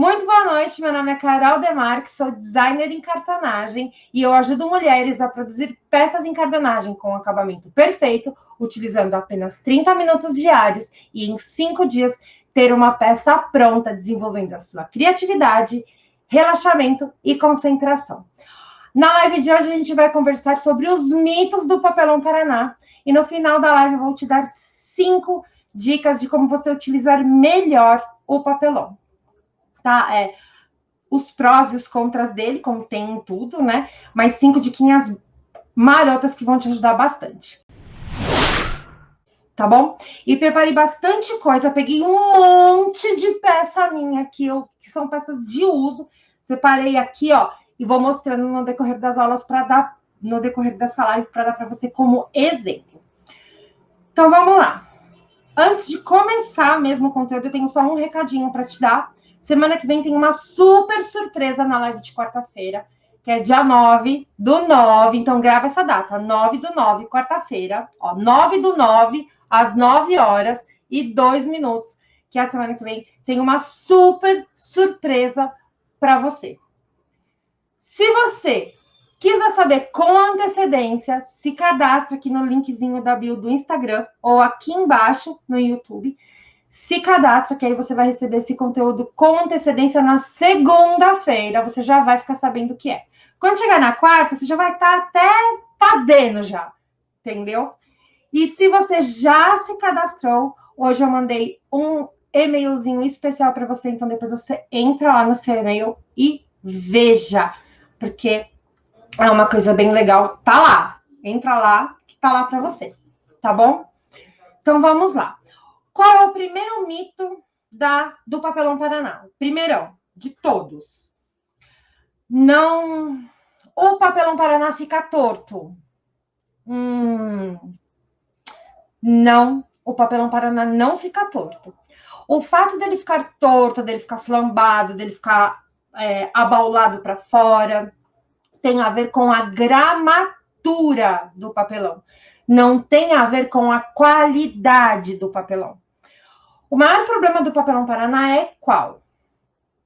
Muito boa noite, meu nome é Carol Demarque, sou designer em cartonagem e eu ajudo mulheres a produzir peças em cartonagem com acabamento perfeito, utilizando apenas 30 minutos diários e em 5 dias ter uma peça pronta, desenvolvendo a sua criatividade, relaxamento e concentração. Na live de hoje a gente vai conversar sobre os mitos do papelão Paraná e no final da live eu vou te dar 5 dicas de como você utilizar melhor o papelão. Tá? Os prós e os contras dele, contém tudo, né? Mas 5 diquinhas marotas que vão te ajudar bastante. Tá bom? E preparei bastante coisa, peguei um monte de peça minha aqui, que são peças de uso. Separei aqui, ó, e vou mostrando no decorrer das aulas no decorrer dessa live, para dar para você como exemplo. Então, vamos lá. Antes de começar mesmo o conteúdo, eu tenho só um recadinho para te dar. Semana que vem tem uma super surpresa na live de quarta-feira, que é dia 9/9, então grava essa data, 9/9, quarta-feira, ó, 9/9, às 9h02, que a semana que vem tem uma super surpresa para você. Se você quiser saber com antecedência, se cadastra aqui no linkzinho da bio do Instagram ou aqui embaixo no YouTube. Se cadastra, que aí você vai receber esse conteúdo com antecedência na segunda-feira. Você já vai ficar sabendo o que é. Quando chegar na quarta, você já vai estar até fazendo já. Entendeu? E se você já se cadastrou, hoje eu mandei um e-mailzinho especial para você. Então, depois você entra lá no seu e-mail e veja. Porque é uma coisa bem legal. Tá lá. Entra lá, que tá lá para você. Tá bom? Então, vamos lá. Qual é o primeiro mito do papelão Paraná? Primeirão, de todos. Não, o papelão Paraná fica torto. Não, o papelão Paraná não fica torto. O fato dele ficar torto, dele ficar flambado, dele ficar abaulado para fora, tem a ver com a gramatura do papelão. Não tem a ver com a qualidade do papelão. O maior problema do papelão Paraná é qual?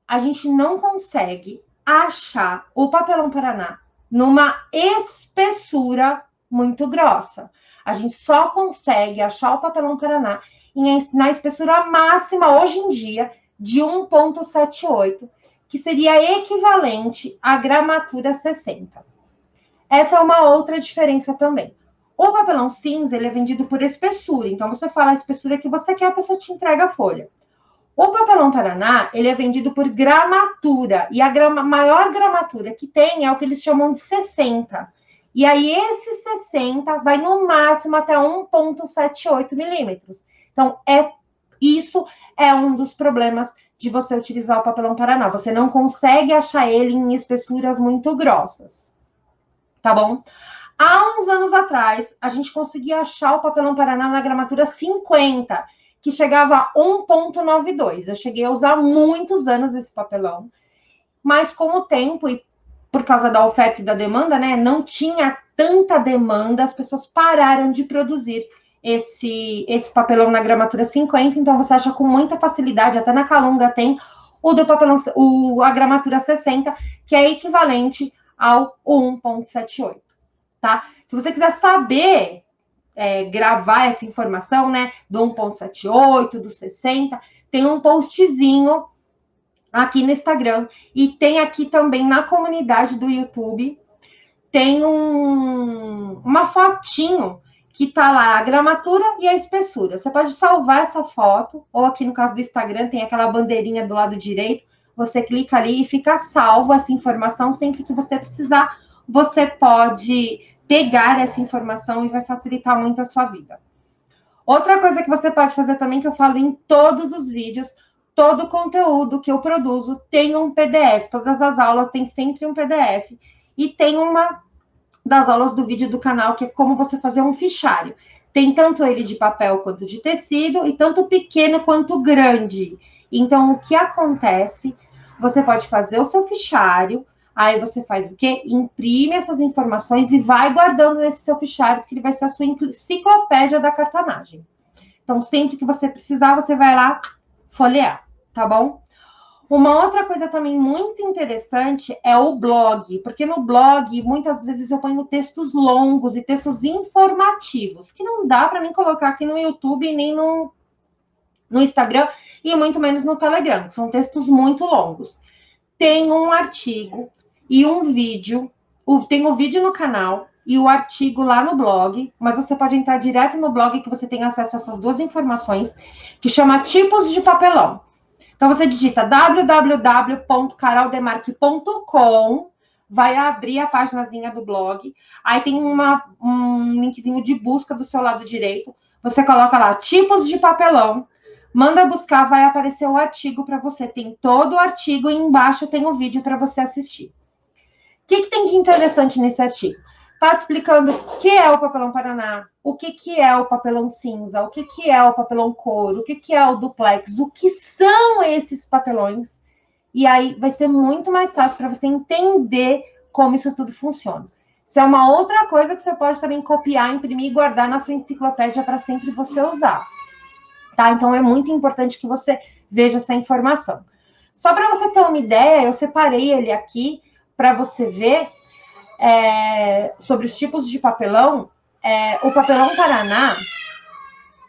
A gente não consegue achar o papelão Paraná numa espessura muito grossa. A gente só consegue achar o papelão Paraná na espessura máxima, hoje em dia, de 1,78, que seria equivalente à gramatura 60. Essa é uma outra diferença também. O papelão cinza, ele é vendido por espessura. Então, você fala a espessura que você quer, a pessoa te entrega a folha. O papelão Paraná, ele é vendido por gramatura. E a maior gramatura que tem é o que eles chamam de 60. E aí, esse 60 vai no máximo até 1,78 milímetros. Então, isso é um dos problemas de você utilizar o papelão Paraná. Você não consegue achar ele em espessuras muito grossas. Tá bom? Há uns anos atrás, a gente conseguia achar o papelão Paraná na gramatura 50, que chegava a 1,92. Eu cheguei a usar muitos anos esse papelão, mas com o tempo e por causa da oferta e da demanda, né, não tinha tanta demanda, as pessoas pararam de produzir esse papelão na gramatura 50, então você acha com muita facilidade, até na Calunga tem o do papelão, a gramatura 60, que é equivalente ao 1,78. Tá? Se você quiser saber gravar essa informação, né, do 1,78, do 60, tem um postzinho aqui no Instagram e tem aqui também na comunidade do YouTube, tem uma fotinho que tá lá a gramatura e a espessura. Você pode salvar essa foto, ou aqui no caso do Instagram tem aquela bandeirinha do lado direito, você clica ali e fica salvo essa informação, sempre que você precisar, você pode pegar essa informação e vai facilitar muito a sua vida. Outra coisa que você pode fazer também, que eu falo em todos os vídeos, todo o conteúdo que eu produzo tem um PDF. Todas as aulas têm sempre um PDF. E tem uma das aulas do vídeo do canal, que é como você fazer um fichário. Tem tanto ele de papel quanto de tecido, e tanto pequeno quanto grande. Então, o que acontece? Você pode fazer o seu fichário. Aí você faz o quê? Imprime essas informações e vai guardando nesse seu fichário, porque ele vai ser a sua enciclopédia da cartonagem. Então, sempre que você precisar, você vai lá folhear, tá bom? Uma outra coisa também muito interessante é o blog, porque no blog, muitas vezes eu ponho textos longos e textos informativos, que não dá para mim colocar aqui no YouTube, nem no Instagram, e muito menos no Telegram, que são textos muito longos. Tem um artigo e um vídeo, tem o vídeo no canal e o artigo lá no blog, mas você pode entrar direto no blog que você tem acesso a essas duas informações, que chama Tipos de Papelão. Então, você digita www.caroldemarque.com, vai abrir a paginazinha do blog, aí tem um linkzinho de busca do seu lado direito, você coloca lá, tipos de papelão, manda buscar, vai aparecer o artigo para você, tem todo o artigo e embaixo tem o vídeo para você assistir. O que tem de interessante nesse artigo? Está te explicando o que é o papelão Paraná, o que é o papelão cinza, o que é o papelão couro, o que é o duplex, o que são esses papelões. E aí vai ser muito mais fácil para você entender como isso tudo funciona. Isso é uma outra coisa que você pode também copiar, imprimir e guardar na sua enciclopédia para sempre você usar. Tá? Então é muito importante que você veja essa informação. Só para você ter uma ideia, eu separei ele aqui para você ver sobre os tipos de papelão. O papelão Paraná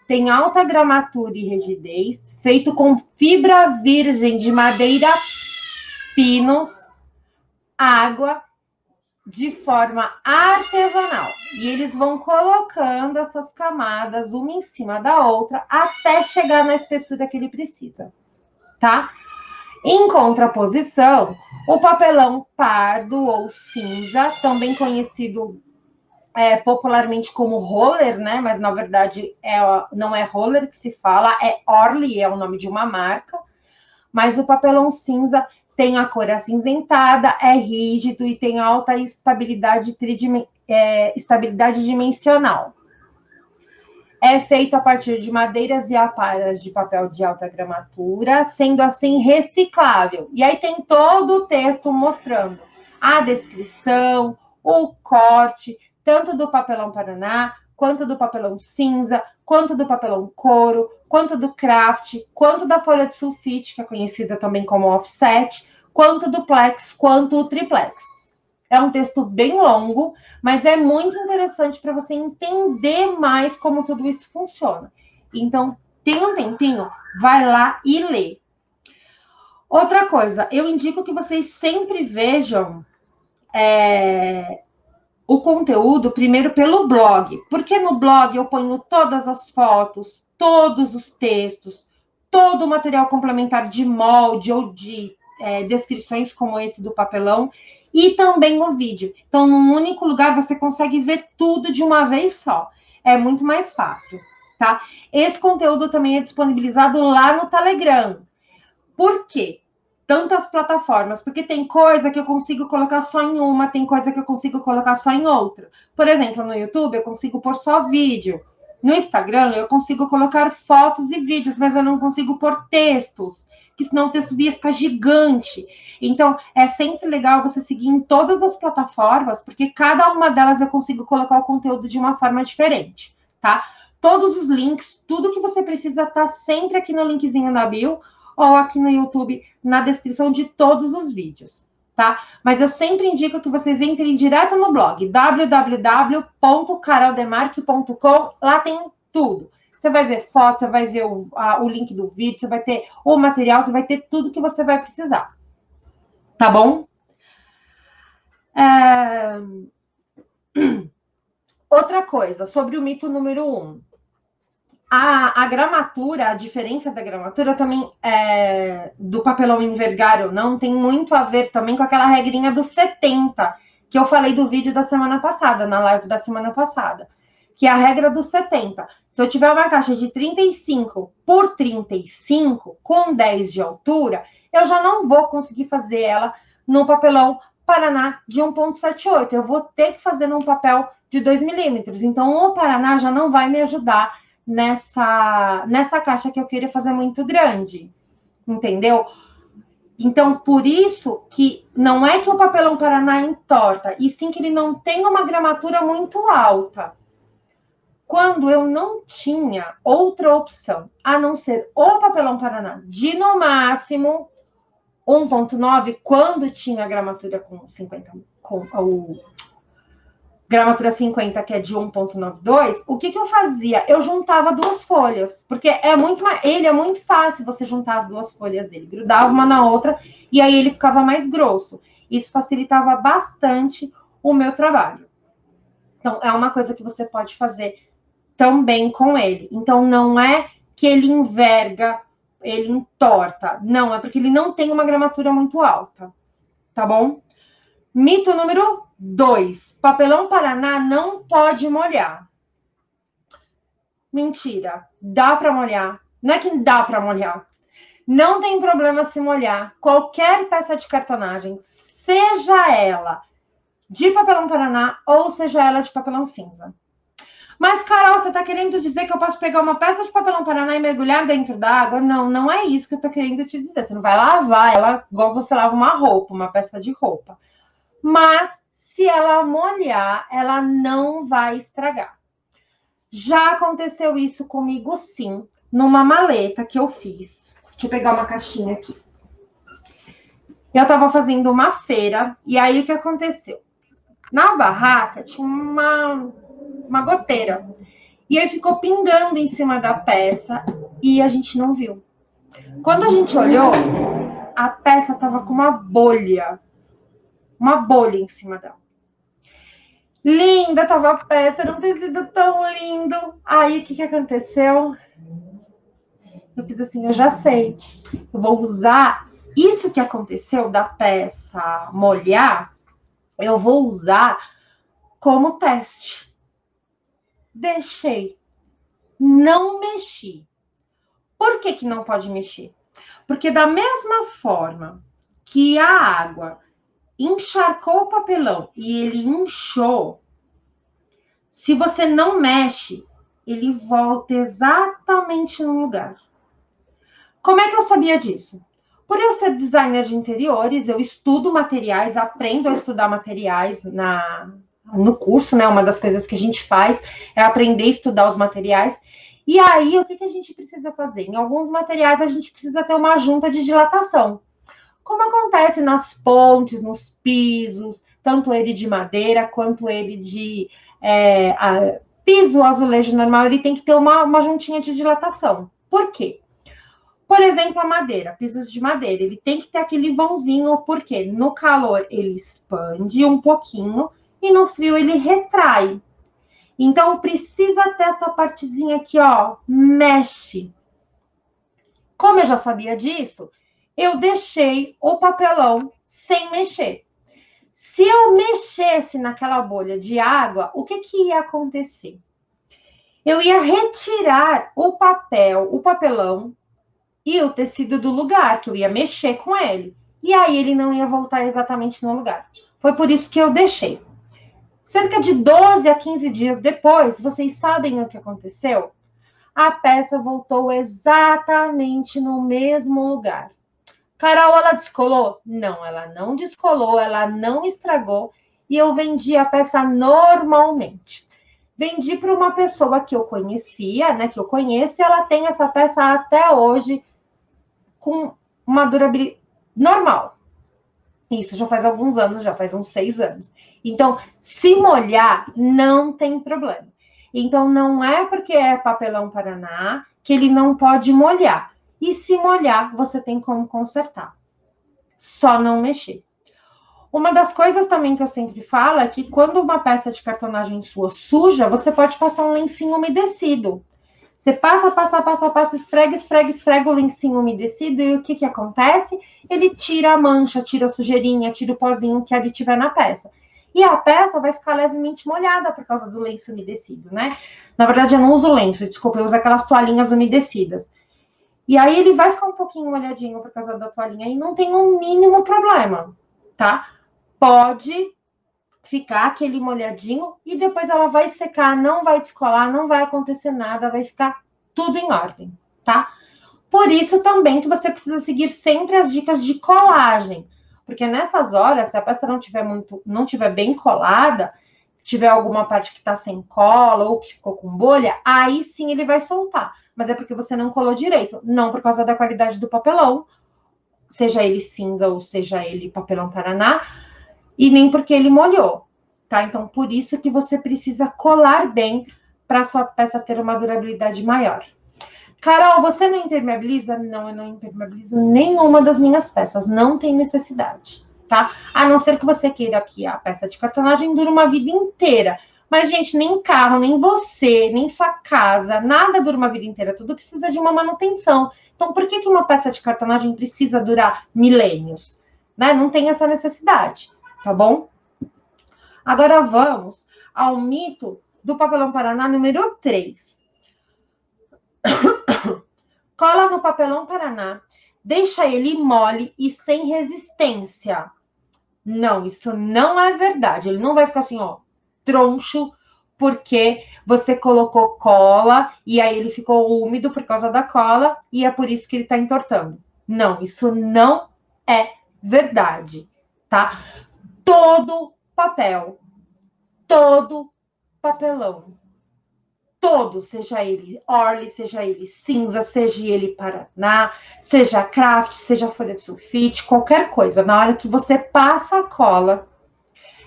tem alta gramatura e rigidez, feito com fibra virgem de madeira pinos, água, de forma artesanal. E eles vão colocando essas camadas uma em cima da outra até chegar na espessura que ele precisa, tá? Em contraposição, o papelão pardo ou cinza, também conhecido popularmente como roller, né? Mas na verdade não é roller que se fala, é Orly, é o nome de uma marca. Mas o papelão cinza tem a cor acinzentada, é rígido e tem alta estabilidade dimensional. É feito a partir de madeiras e aparas de papel de alta gramatura, sendo assim reciclável. E aí tem todo o texto mostrando a descrição, o corte, tanto do papelão Paraná, quanto do papelão cinza, quanto do papelão couro, quanto do craft, quanto da folha de sulfite, que é conhecida também como offset, quanto do plex, quanto o triplex. É um texto bem longo, mas é muito interessante para você entender mais como tudo isso funciona. Então, tem um tempinho, vai lá e lê. Outra coisa, eu indico que vocês sempre vejam o conteúdo primeiro pelo blog, porque no blog eu ponho todas as fotos, todos os textos, todo o material complementar de molde ou de descrições como esse do papelão, e também o vídeo. Então, num único lugar, você consegue ver tudo de uma vez só. É muito mais fácil, tá? Esse conteúdo também é disponibilizado lá no Telegram. Por quê? Tantas plataformas, porque tem coisa que eu consigo colocar só em uma, tem coisa que eu consigo colocar só em outra. Por exemplo, no YouTube eu consigo pôr só vídeo. No Instagram eu consigo colocar fotos e vídeos, mas eu não consigo pôr textos, que senão o texto ia ficar gigante. Então, é sempre legal você seguir em todas as plataformas, porque cada uma delas eu consigo colocar o conteúdo de uma forma diferente, tá? Todos os links, tudo que você precisa tá sempre aqui no linkzinho da bio, ou aqui no YouTube, na descrição de todos os vídeos, tá? Mas eu sempre indico que vocês entrem direto no blog, www.caroldemarque.com, lá tem tudo. Você vai ver fotos, você vai ver o link do vídeo, você vai ter o material, você vai ter tudo que você vai precisar, tá bom? Outra coisa, sobre o mito número 1. A gramatura, a diferença da gramatura também do papelão envergar ou não, tem muito a ver também com aquela regrinha dos 70, que eu falei do vídeo da semana passada, na live da semana passada, que é a regra dos 70. Se eu tiver uma caixa de 35 por 35, com 10 de altura, eu já não vou conseguir fazer ela no papelão Paraná de 1,78. Eu vou ter que fazer num papel de 2 milímetros. Então, o Paraná já não vai me ajudar nessa caixa que eu queria fazer muito grande, entendeu? Então, por isso que não é que o papelão Paraná entorta, e sim que ele não tem uma gramatura muito alta. Quando eu não tinha outra opção, a não ser o papelão Paraná de, no máximo, 1,9, quando tinha a gramatura com 50, com o gramatura 50, que é de 1,92, o que eu fazia? Eu juntava duas folhas, porque ele é muito fácil você juntar as duas folhas dele, grudava uma na outra e aí ele ficava mais grosso. Isso facilitava bastante o meu trabalho. Então, é uma coisa que você pode fazer também com ele. Então, não é que ele enverga, ele entorta. Não, é porque ele não tem uma gramatura muito alta. Tá bom? Mito número 2. Papelão Paraná não pode molhar. Mentira. Dá para molhar. Não é que dá para molhar. Não tem problema se molhar. Qualquer peça de cartonagem, seja ela de papelão Paraná ou seja ela de papelão cinza. Mas, Carol, você está querendo dizer que eu posso pegar uma peça de papelão Paraná e mergulhar dentro d'água? Não, não é isso que eu estou querendo te dizer. Você não vai lavar ela igual você lava uma roupa, uma peça de roupa. Mas, se ela molhar, ela não vai estragar. Já aconteceu isso comigo, sim, numa maleta que eu fiz. Deixa eu pegar uma caixinha aqui. Eu estava fazendo uma feira, e aí o que aconteceu? Na barraca tinha uma goteira. E aí ficou pingando em cima da peça e a gente não viu. Quando a gente olhou, a peça estava com uma bolha em cima dela. Linda estava a peça, era um tecido tão lindo. Aí o que aconteceu? Eu fiz assim, eu já sei. Eu vou usar isso que aconteceu da peça molhar, eu vou usar como teste. Deixei. Não mexi. Por que não pode mexer? Porque da mesma forma que a água encharcou o papelão e ele inchou, se você não mexe, ele volta exatamente no lugar. Como é que eu sabia disso? Por eu ser designer de interiores, eu estudo materiais, aprendo a estudar materiais no curso, né? Uma das coisas que a gente faz é aprender a estudar os materiais. E aí, o que a gente precisa fazer? Em alguns materiais, a gente precisa ter uma junta de dilatação. Como acontece nas pontes, nos pisos, tanto ele de madeira quanto ele de piso azulejo normal, ele tem que ter uma juntinha de dilatação. Por quê? Por exemplo, a madeira, pisos de madeira, ele tem que ter aquele vãozinho, porque no calor ele expande um pouquinho e no frio ele retrai. Então, precisa ter essa partezinha aqui, ó, mexe. Como eu já sabia disso, eu deixei o papelão sem mexer. Se eu mexesse naquela bolha de água, o que ia acontecer? Eu ia retirar o papelão e o tecido do lugar, que eu ia mexer com ele. E aí ele não ia voltar exatamente no lugar. Foi por isso que eu deixei. Cerca de 12 a 15 dias depois, vocês sabem o que aconteceu? A peça voltou exatamente no mesmo lugar. Carol, ela descolou? Não, ela não descolou, ela não estragou. E eu vendi a peça normalmente. Vendi para uma pessoa que eu conhecia, né? Que eu conheço, e ela tem essa peça até hoje com uma durabilidade normal. Isso já faz alguns anos, já faz uns 6 anos. Então, se molhar, não tem problema. Então, não é porque é papelão Paraná que ele não pode molhar. E se molhar, você tem como consertar. Só não mexer. Uma das coisas também que eu sempre falo é que quando uma peça de cartonagem sua suja, você pode passar um lencinho umedecido. Você passa, esfrega o lencinho umedecido e o que acontece? Ele tira a mancha, tira a sujeirinha, tira o pozinho que ali tiver na peça. E a peça vai ficar levemente molhada por causa do lenço umedecido, né? Na verdade, eu não uso lenço, desculpa, eu uso aquelas toalhinhas umedecidas. E aí ele vai ficar um pouquinho molhadinho por causa da toalhinha e não tem um mínimo problema, tá? Pode ficar aquele molhadinho e depois ela vai secar, não vai descolar, não vai acontecer nada, vai ficar tudo em ordem, tá? Por isso também que você precisa seguir sempre as dicas de colagem, porque nessas horas, se a peça não tiver bem colada, tiver alguma parte que tá sem cola ou que ficou com bolha, aí sim ele vai soltar. Mas é porque você não colou direito, não por causa da qualidade do papelão seja ele cinza ou seja ele papelão Paraná, e nem porque ele molhou, tá? Então, por isso que você precisa colar bem para sua peça ter uma durabilidade maior. Carol, você não impermeabiliza? Não, eu não impermeabilizo nenhuma das minhas peças, não tem necessidade, tá? A não ser que você queira que a peça de cartonagem dure uma vida inteira. Mas, gente, nem carro, nem você, nem sua casa, nada dura uma vida inteira, tudo precisa de uma manutenção. Então, por que uma peça de cartonagem precisa durar milênios? Né? Não tem essa necessidade, tá bom? Agora vamos ao mito do papelão Paraná número 3. Cola no papelão Paraná, deixa ele mole e sem resistência. Não, isso não é verdade. Ele não vai ficar assim, ó, troncho, porque você colocou cola e aí ele ficou úmido por causa da cola e é por isso que ele tá entortando. Não, isso não é verdade, tá? Todo papelão, todo, seja ele Orly, seja ele cinza, seja ele Paraná, seja craft, seja folha de sulfite, qualquer coisa, na hora que você passa a cola,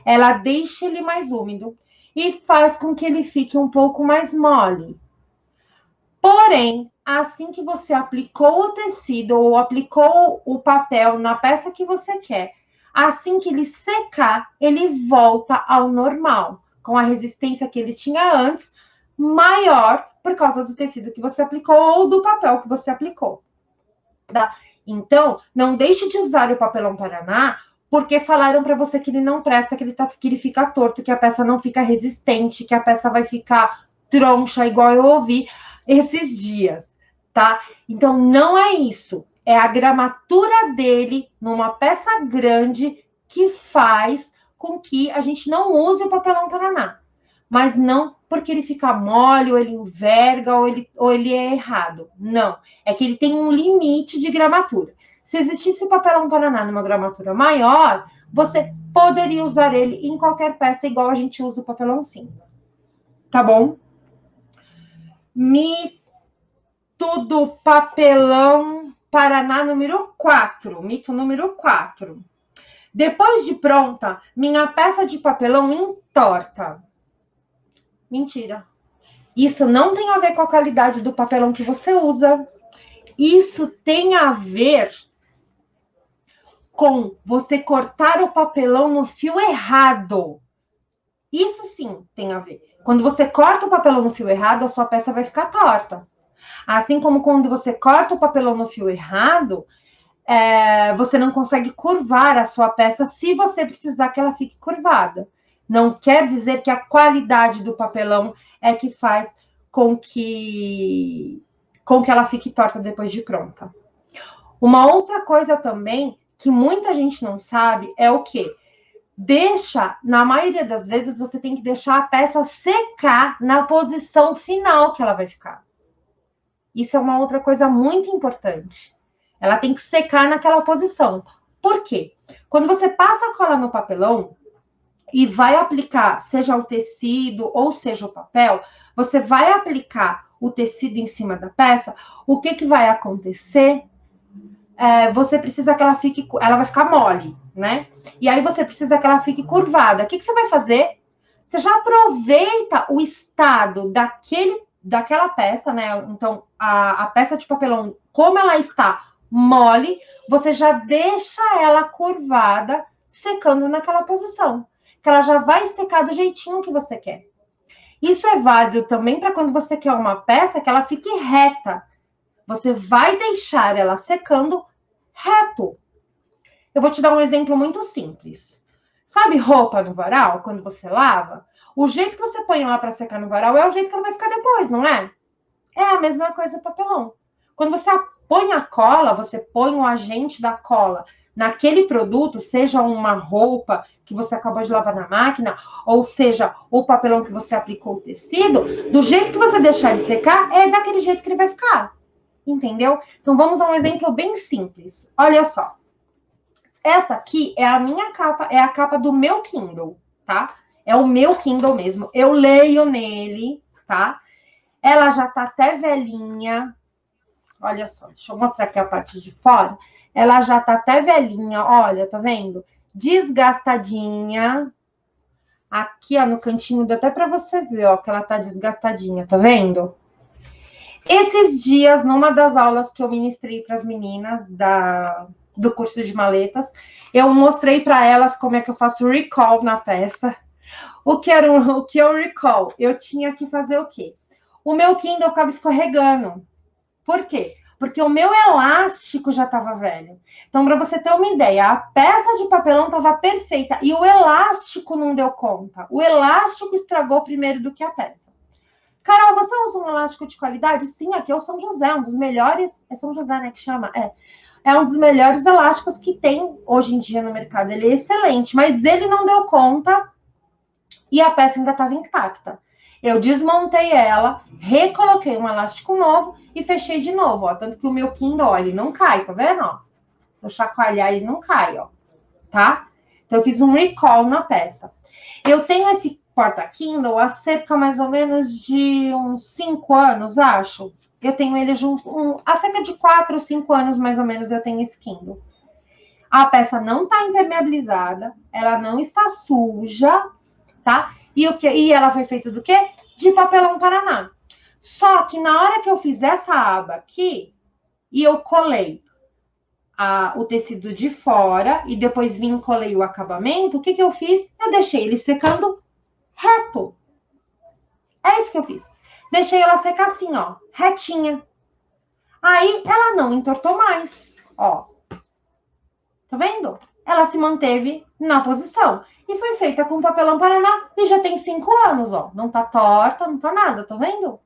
ela deixa ele mais úmido e faz com que ele fique um pouco mais mole. Porém, assim que você aplicou o tecido ou aplicou o papel na peça que você quer, assim que ele secar, ele volta ao normal, com a resistência que ele tinha antes, maior por causa do tecido que você aplicou ou do papel que você aplicou. Tá? Então, não deixe de usar o papelão Paraná porque falaram para você que ele não presta, que ele fica torto, que a peça não fica resistente, que a peça vai ficar troncha, igual eu ouvi esses dias, tá? Então, não é isso. É a gramatura dele numa peça grande que faz com que a gente não use o papelão Paraná. Mas não porque ele fica mole, ou ele enverga, ou ele é errado. Não. É que ele tem um limite de gramatura. Se existisse o papelão Paraná numa gramatura maior, você poderia usar ele em qualquer peça, igual a gente usa o papelão cinza. Tá bom? Mito do papelão Paraná número 4. Mito número 4. Depois de pronta, minha peça de papelão entorta. Mentira. Isso não tem a ver com a qualidade do papelão que você usa. Isso tem a ver com você cortar o papelão no fio errado. Isso sim tem a ver. Quando você corta o papelão no fio errado, a sua peça vai ficar torta. Assim como quando você corta o papelão no fio errado, você não consegue curvar a sua peça se você precisar que ela fique curvada. Não quer dizer que a qualidade do papelão é que faz com que ela fique torta depois de pronta. Uma outra coisa também que muita gente não sabe é o quê? Na maioria das vezes, você tem que deixar a peça secar na posição final que ela vai ficar. Isso é uma outra coisa muito importante. Ela tem que secar naquela posição. Por quê? Quando você passa a cola no papelão e vai aplicar, seja o tecido ou seja o papel, você vai aplicar o tecido em cima da peça, o que vai acontecer? Você precisa que ela vai ficar mole, né? E aí você precisa que ela fique curvada. O que você vai fazer? Você já aproveita o estado daquela peça, né? Então, a peça de papelão, como ela está mole, você já deixa ela curvada, secando naquela posição. Que ela já vai secar do jeitinho que você quer. Isso é válido também para quando você quer uma peça que ela fique reta. Você vai deixar ela secando reto. Eu vou te dar um exemplo muito simples. Sabe roupa no varal, quando você lava? O jeito que você põe ela para secar no varal é o jeito que ela vai ficar depois, não é? É a mesma coisa o papelão. Quando você põe a cola, você põe o agente da cola naquele produto, seja uma roupa que você acabou de lavar na máquina, ou seja, o papelão que você aplicou o tecido, do jeito que você deixar ele secar, é daquele jeito que ele vai ficar. Entendeu? Então, vamos a um exemplo bem simples. Olha só. Essa aqui é a minha capa, é a capa do meu Kindle, tá? É o meu Kindle mesmo. Eu leio nele, tá? Ela já tá até velhinha. Olha só, deixa eu mostrar aqui a parte de fora. Ela já tá até velhinha, olha, tá vendo? Desgastadinha. Aqui, ó, no cantinho, dá até para você ver, ó, que ela tá desgastadinha, tá vendo? Esses dias, numa das aulas que eu ministrei para as meninas do curso de maletas, eu mostrei para elas como é que eu faço recall na peça. O que é o recall? Eu tinha que fazer o quê? O meu Kindle ficava escorregando. Por quê? Porque o meu elástico já estava velho. Então, para você ter uma ideia, a peça de papelão estava perfeita e o elástico não deu conta. O elástico estragou primeiro do que a peça. Carol, você usa um elástico de qualidade? Sim, aqui é o São José, um dos melhores. É São José, né, que chama? É um dos melhores elásticos que tem hoje em dia no mercado. Ele é excelente, mas ele não deu conta e a peça ainda estava intacta. Eu desmontei ela, recoloquei um elástico novo e fechei de novo, ó. Tanto que o meu Kindle, ó, ele não cai, tá vendo, ó? Se eu chacoalhar, ele não cai, ó. Tá? Então, eu fiz um recall na peça. Eu tenho esse porta-Kindle há cerca mais ou menos de uns 5 anos, acho. Eu tenho ele há cerca de 4 ou 5 anos, mais ou menos, eu tenho esse Kindle. A peça não está impermeabilizada, ela não está suja, tá? E ela foi feita do quê? De papelão Paraná. Só que na hora que eu fiz essa aba aqui, e eu colei o tecido de fora, e depois vim e colei o acabamento, o que eu fiz? Eu deixei ele secando reto. É isso que eu fiz. Deixei ela secar assim, ó, retinha. Aí ela não entortou mais, ó. Tá vendo? Ela se manteve na posição. E foi feita com papelão Paraná e já tem 5 anos, ó. Não tá torta, não tá nada, tá vendo?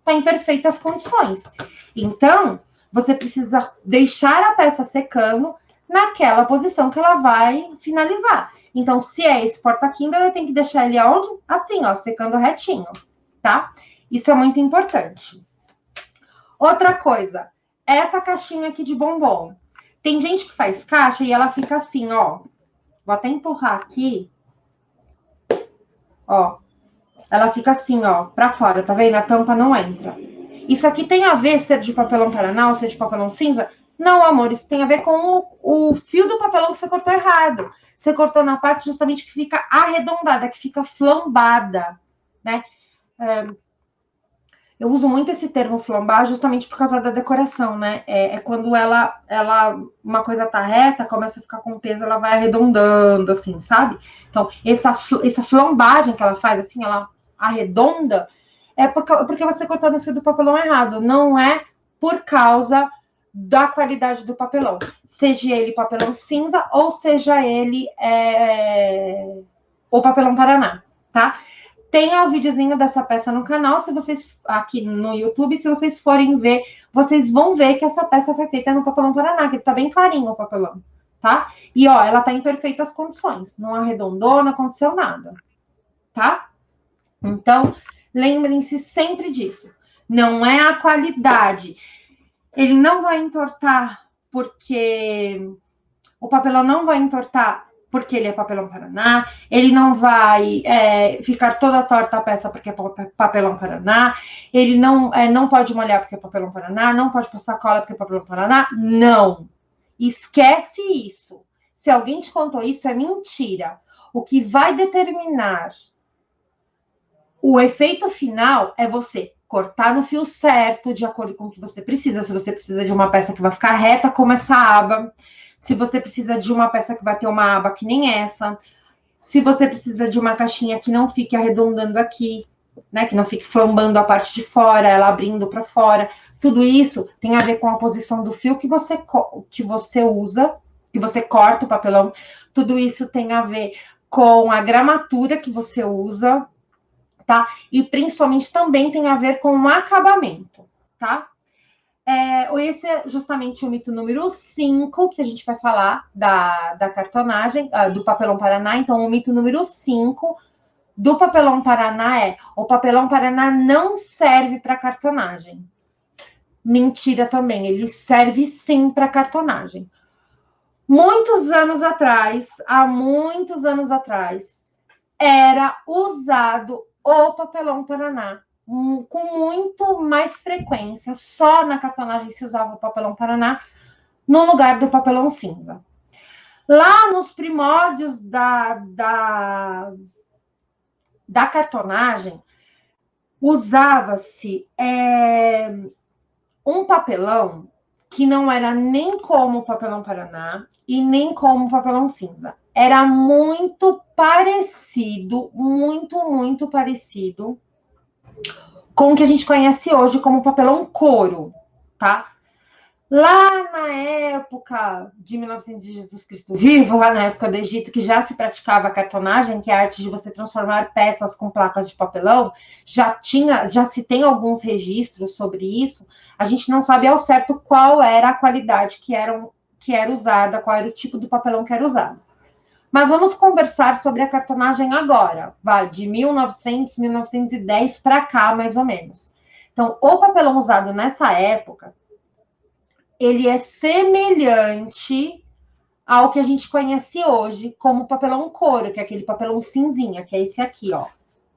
Tá em perfeitas condições. Então, você precisa deixar a peça secando naquela posição que ela vai finalizar. Então, se é esse porta-Kindle, eu tenho que deixar ele aonde? Assim, ó, secando retinho, tá? Isso é muito importante. Outra coisa, essa caixinha aqui de bombom. Tem gente que faz caixa e ela fica assim, ó. Vou até empurrar aqui. Ó. Ela fica assim, ó, pra fora, tá vendo? A tampa não entra. Isso aqui tem a ver ser de papelão Paraná ou ser de papelão cinza? Não, amor, isso tem a ver com o fio do papelão que você cortou errado. Você cortou na parte justamente que fica arredondada, que fica flambada, né? Eu uso muito esse termo flambar justamente por causa da decoração, né? É quando uma coisa tá reta, começa a ficar com peso, ela vai arredondando, assim, sabe? Então, essa flambagem que ela faz, assim, ela arredonda, é porque você cortou no fio do papelão errado. Não é por causa da qualidade do papelão. Seja ele papelão cinza ou seja ele o papelão Paraná, tá? Tem o videozinho dessa peça no canal, se vocês aqui no YouTube, se vocês forem ver, vocês vão ver que essa peça foi feita no papelão Paraná, que tá bem clarinho o papelão, tá? E ó, ela tá em perfeitas condições, não arredondou, não aconteceu nada, tá? Então, lembrem-se sempre disso. Não é a qualidade. Ele não vai entortar porque o papelão não vai entortar porque ele é papelão Paraná, ele não vai ficar toda torta a peça porque é papelão Paraná, ele não pode molhar porque é papelão Paraná, não pode passar cola porque é papelão Paraná, não. Esquece isso. Se alguém te contou isso, é mentira. O que vai determinar o efeito final é você cortar no fio certo, de acordo com o que você precisa. Se você precisa de uma peça que vai ficar reta, como essa aba. Se você precisa de uma peça que vai ter uma aba que nem essa. Se você precisa de uma caixinha que não fique arredondando aqui, né? Que não fique flambando a parte de fora, ela abrindo para fora. Tudo isso tem a ver com a posição do fio que você usa, que você corta o papelão. Tudo isso tem a ver com a gramatura que você usa, tá? E principalmente também tem a ver com o acabamento, tá? Esse é justamente o mito número 5, que a gente vai falar da cartonagem, do papelão Paraná. Então, o mito número 5 do papelão Paraná é: o papelão Paraná não serve para cartonagem. Mentira também, ele serve sim para cartonagem. Há muitos anos atrás, era usado o papelão Paraná com muito mais frequência. Só na cartonagem se usava o papelão Paraná no lugar do papelão cinza. Lá nos primórdios da cartonagem, usava-se um papelão que não era nem como o papelão Paraná e nem como o papelão cinza. Era muito parecido, muito parecido com o que a gente conhece hoje como papelão couro, tá? Lá na época de 1900 de Jesus Cristo vivo, lá na época do Egito, que já se praticava a cartonagem, que é a arte de você transformar peças com placas de papelão, já se tem alguns registros sobre isso. A gente não sabe ao certo qual era a qualidade que era usada, qual era o tipo do papelão que era usado. Mas vamos conversar sobre a cartonagem agora, vai de 1900, 1910 para cá, mais ou menos. Então, o papelão usado nessa época, ele é semelhante ao que a gente conhece hoje como papelão couro, que é aquele papelão cinzinha, que é esse aqui, ó,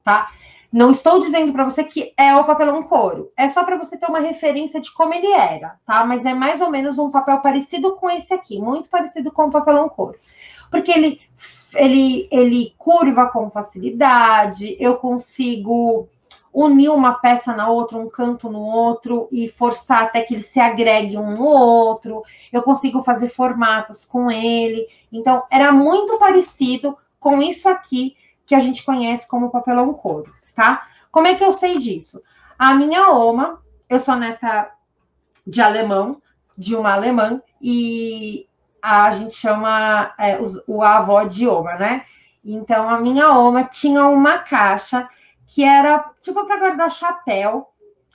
tá? Não estou dizendo para você que é o papelão couro, é só para você ter uma referência de como ele era, tá? Mas é mais ou menos um papel parecido com esse aqui, muito parecido com o papelão couro. Porque ele curva com facilidade, eu consigo unir uma peça na outra, um canto no outro e forçar até que ele se agregue um no outro. Eu consigo fazer formatos com ele. Então, era muito parecido com isso aqui que a gente conhece como papelão couro, tá? Como é que eu sei disso? A minha oma, eu sou neta de alemão, de uma alemã, e a gente chama o avó de oma, né? Então, a minha oma tinha uma caixa que era tipo para guardar chapéu,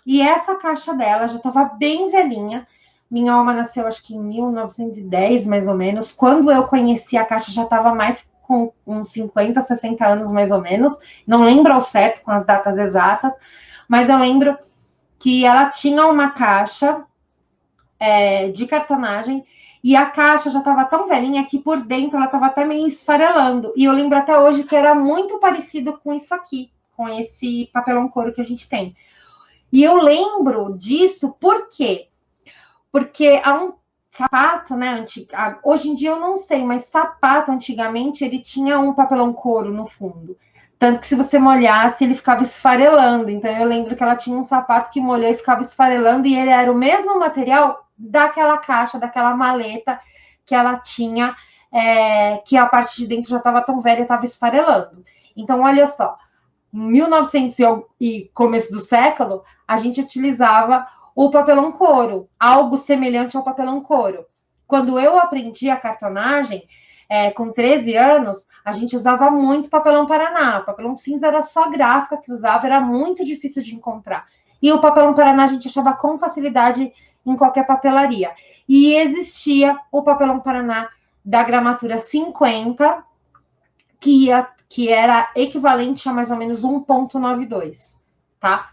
e essa caixa dela já estava bem velhinha. Minha oma nasceu, acho que em 1910, mais ou menos. Quando eu conheci a caixa, já estava mais com uns 50, 60 anos, mais ou menos. Não lembro ao certo com as datas exatas, mas eu lembro que ela tinha uma caixa de cartonagem, e a caixa já estava tão velhinha que por dentro ela estava até meio esfarelando. E eu lembro até hoje que era muito parecido com isso aqui, com esse papelão couro que a gente tem. E eu lembro disso por quê? Porque há um sapato, né? Hoje em dia eu não sei, mas sapato antigamente ele tinha um papelão couro no fundo. Tanto que se você molhasse, ele ficava esfarelando. Então eu lembro que ela tinha um sapato que molhou e ficava esfarelando, e ele era o mesmo material daquela caixa, daquela maleta que ela tinha, que a parte de dentro já estava tão velha e estava esfarelando. Então, olha só, em 1900 e começo do século, a gente utilizava o papelão couro, algo semelhante ao papelão couro. Quando eu aprendi a cartonagem, com 13 anos, a gente usava muito papelão Paraná. O papelão cinza era só gráfica que usava, era muito difícil de encontrar. E o papelão Paraná a gente achava com facilidade em qualquer papelaria. E existia o papelão Paraná da gramatura 50, que era equivalente a mais ou menos 1,92, tá?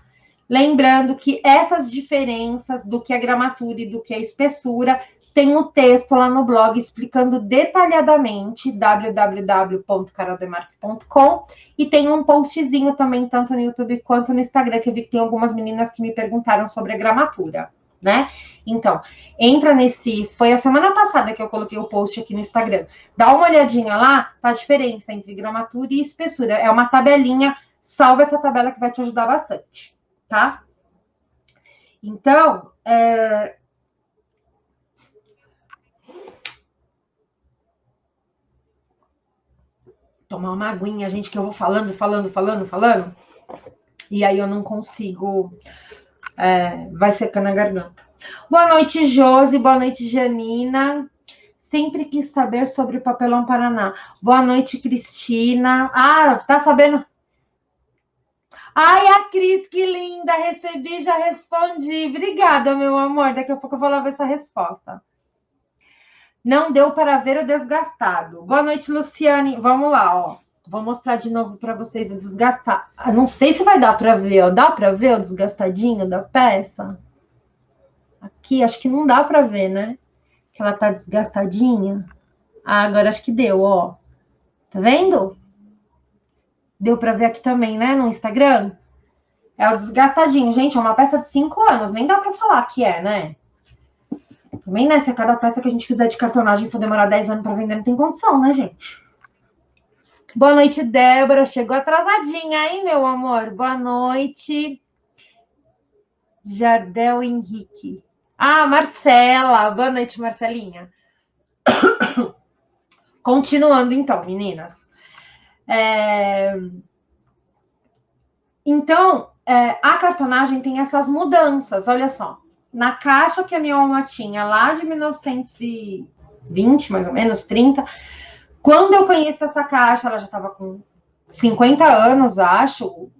Lembrando que essas diferenças do que é gramatura e do que é espessura, tem um texto lá no blog explicando detalhadamente, www.caroldemarque.com, e tem um postzinho também, tanto no YouTube quanto no Instagram, que eu vi que tem algumas meninas que me perguntaram sobre a gramatura, né? Então, entra foi a semana passada que eu coloquei o post aqui no Instagram. Dá uma olhadinha lá, tá a diferença entre gramatura e espessura. É uma tabelinha, salva essa tabela que vai te ajudar bastante, tá? Então, tomar uma aguinha, gente, que eu vou falando, e aí eu não consigo, vai secando a garganta. Boa noite, Josi, boa noite, Janina. Sempre quis saber sobre o papelão Paraná. Boa noite, Cristina. Ah, tá sabendo? Ai, a Cris, que linda! Recebi, já respondi. Obrigada, meu amor. Daqui a pouco eu vou lá ver essa resposta. Não deu para ver o desgastado. Boa noite, Luciane. Vamos lá, ó. Vou mostrar de novo para vocês o desgastado. Não sei se vai dar para ver, ó. Dá para ver o desgastadinho da peça? Aqui, acho que não dá para ver, né? Que ela tá desgastadinha. Ah, agora acho que deu, ó. Tá vendo? Deu para ver aqui também, né? No Instagram. É o desgastadinho. Gente, é uma peça de 5 anos. Nem dá para falar que é, né? Também, né? Se a cada peça que a gente fizer de cartonagem for demorar 10 anos para vender, não tem condição, né, gente? Boa noite, Débora. Chegou atrasadinha aí, meu amor. Boa noite. Jardel Henrique. Ah, Marcela. Boa noite, Marcelinha. Continuando, então, meninas. Então, a cartonagem tem essas mudanças. Olha só. Na caixa que a minha alma tinha, lá de 1920, mais ou menos, 30, quando eu conheci essa caixa, ela já estava com 50 anos, acho.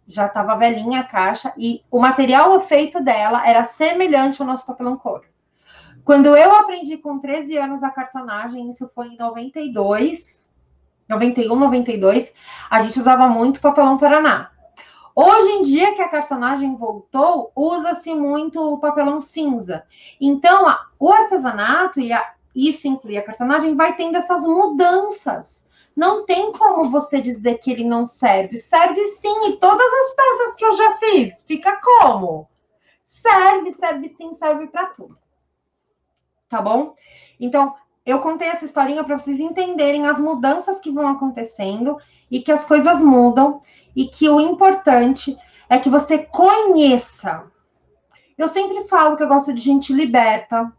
Já estava velhinha a caixa. E o material feito dela era semelhante ao nosso papelão couro. Quando eu aprendi com 13 anos a cartonagem, isso foi em 92, 91, 92, a gente usava muito papelão Paraná. Hoje em dia que a cartonagem voltou, usa-se muito o papelão cinza. Então, o artesanato, isso inclui a cartonagem, vai tendo essas mudanças. Não tem como você dizer que ele não serve. Serve sim, e todas as peças que eu já fiz, fica como? Serve sim, serve para tudo. Tá bom? Então, eu contei essa historinha para vocês entenderem as mudanças que vão acontecendo e que as coisas mudam e que o importante é que você conheça. Eu sempre falo que eu gosto de gente liberta.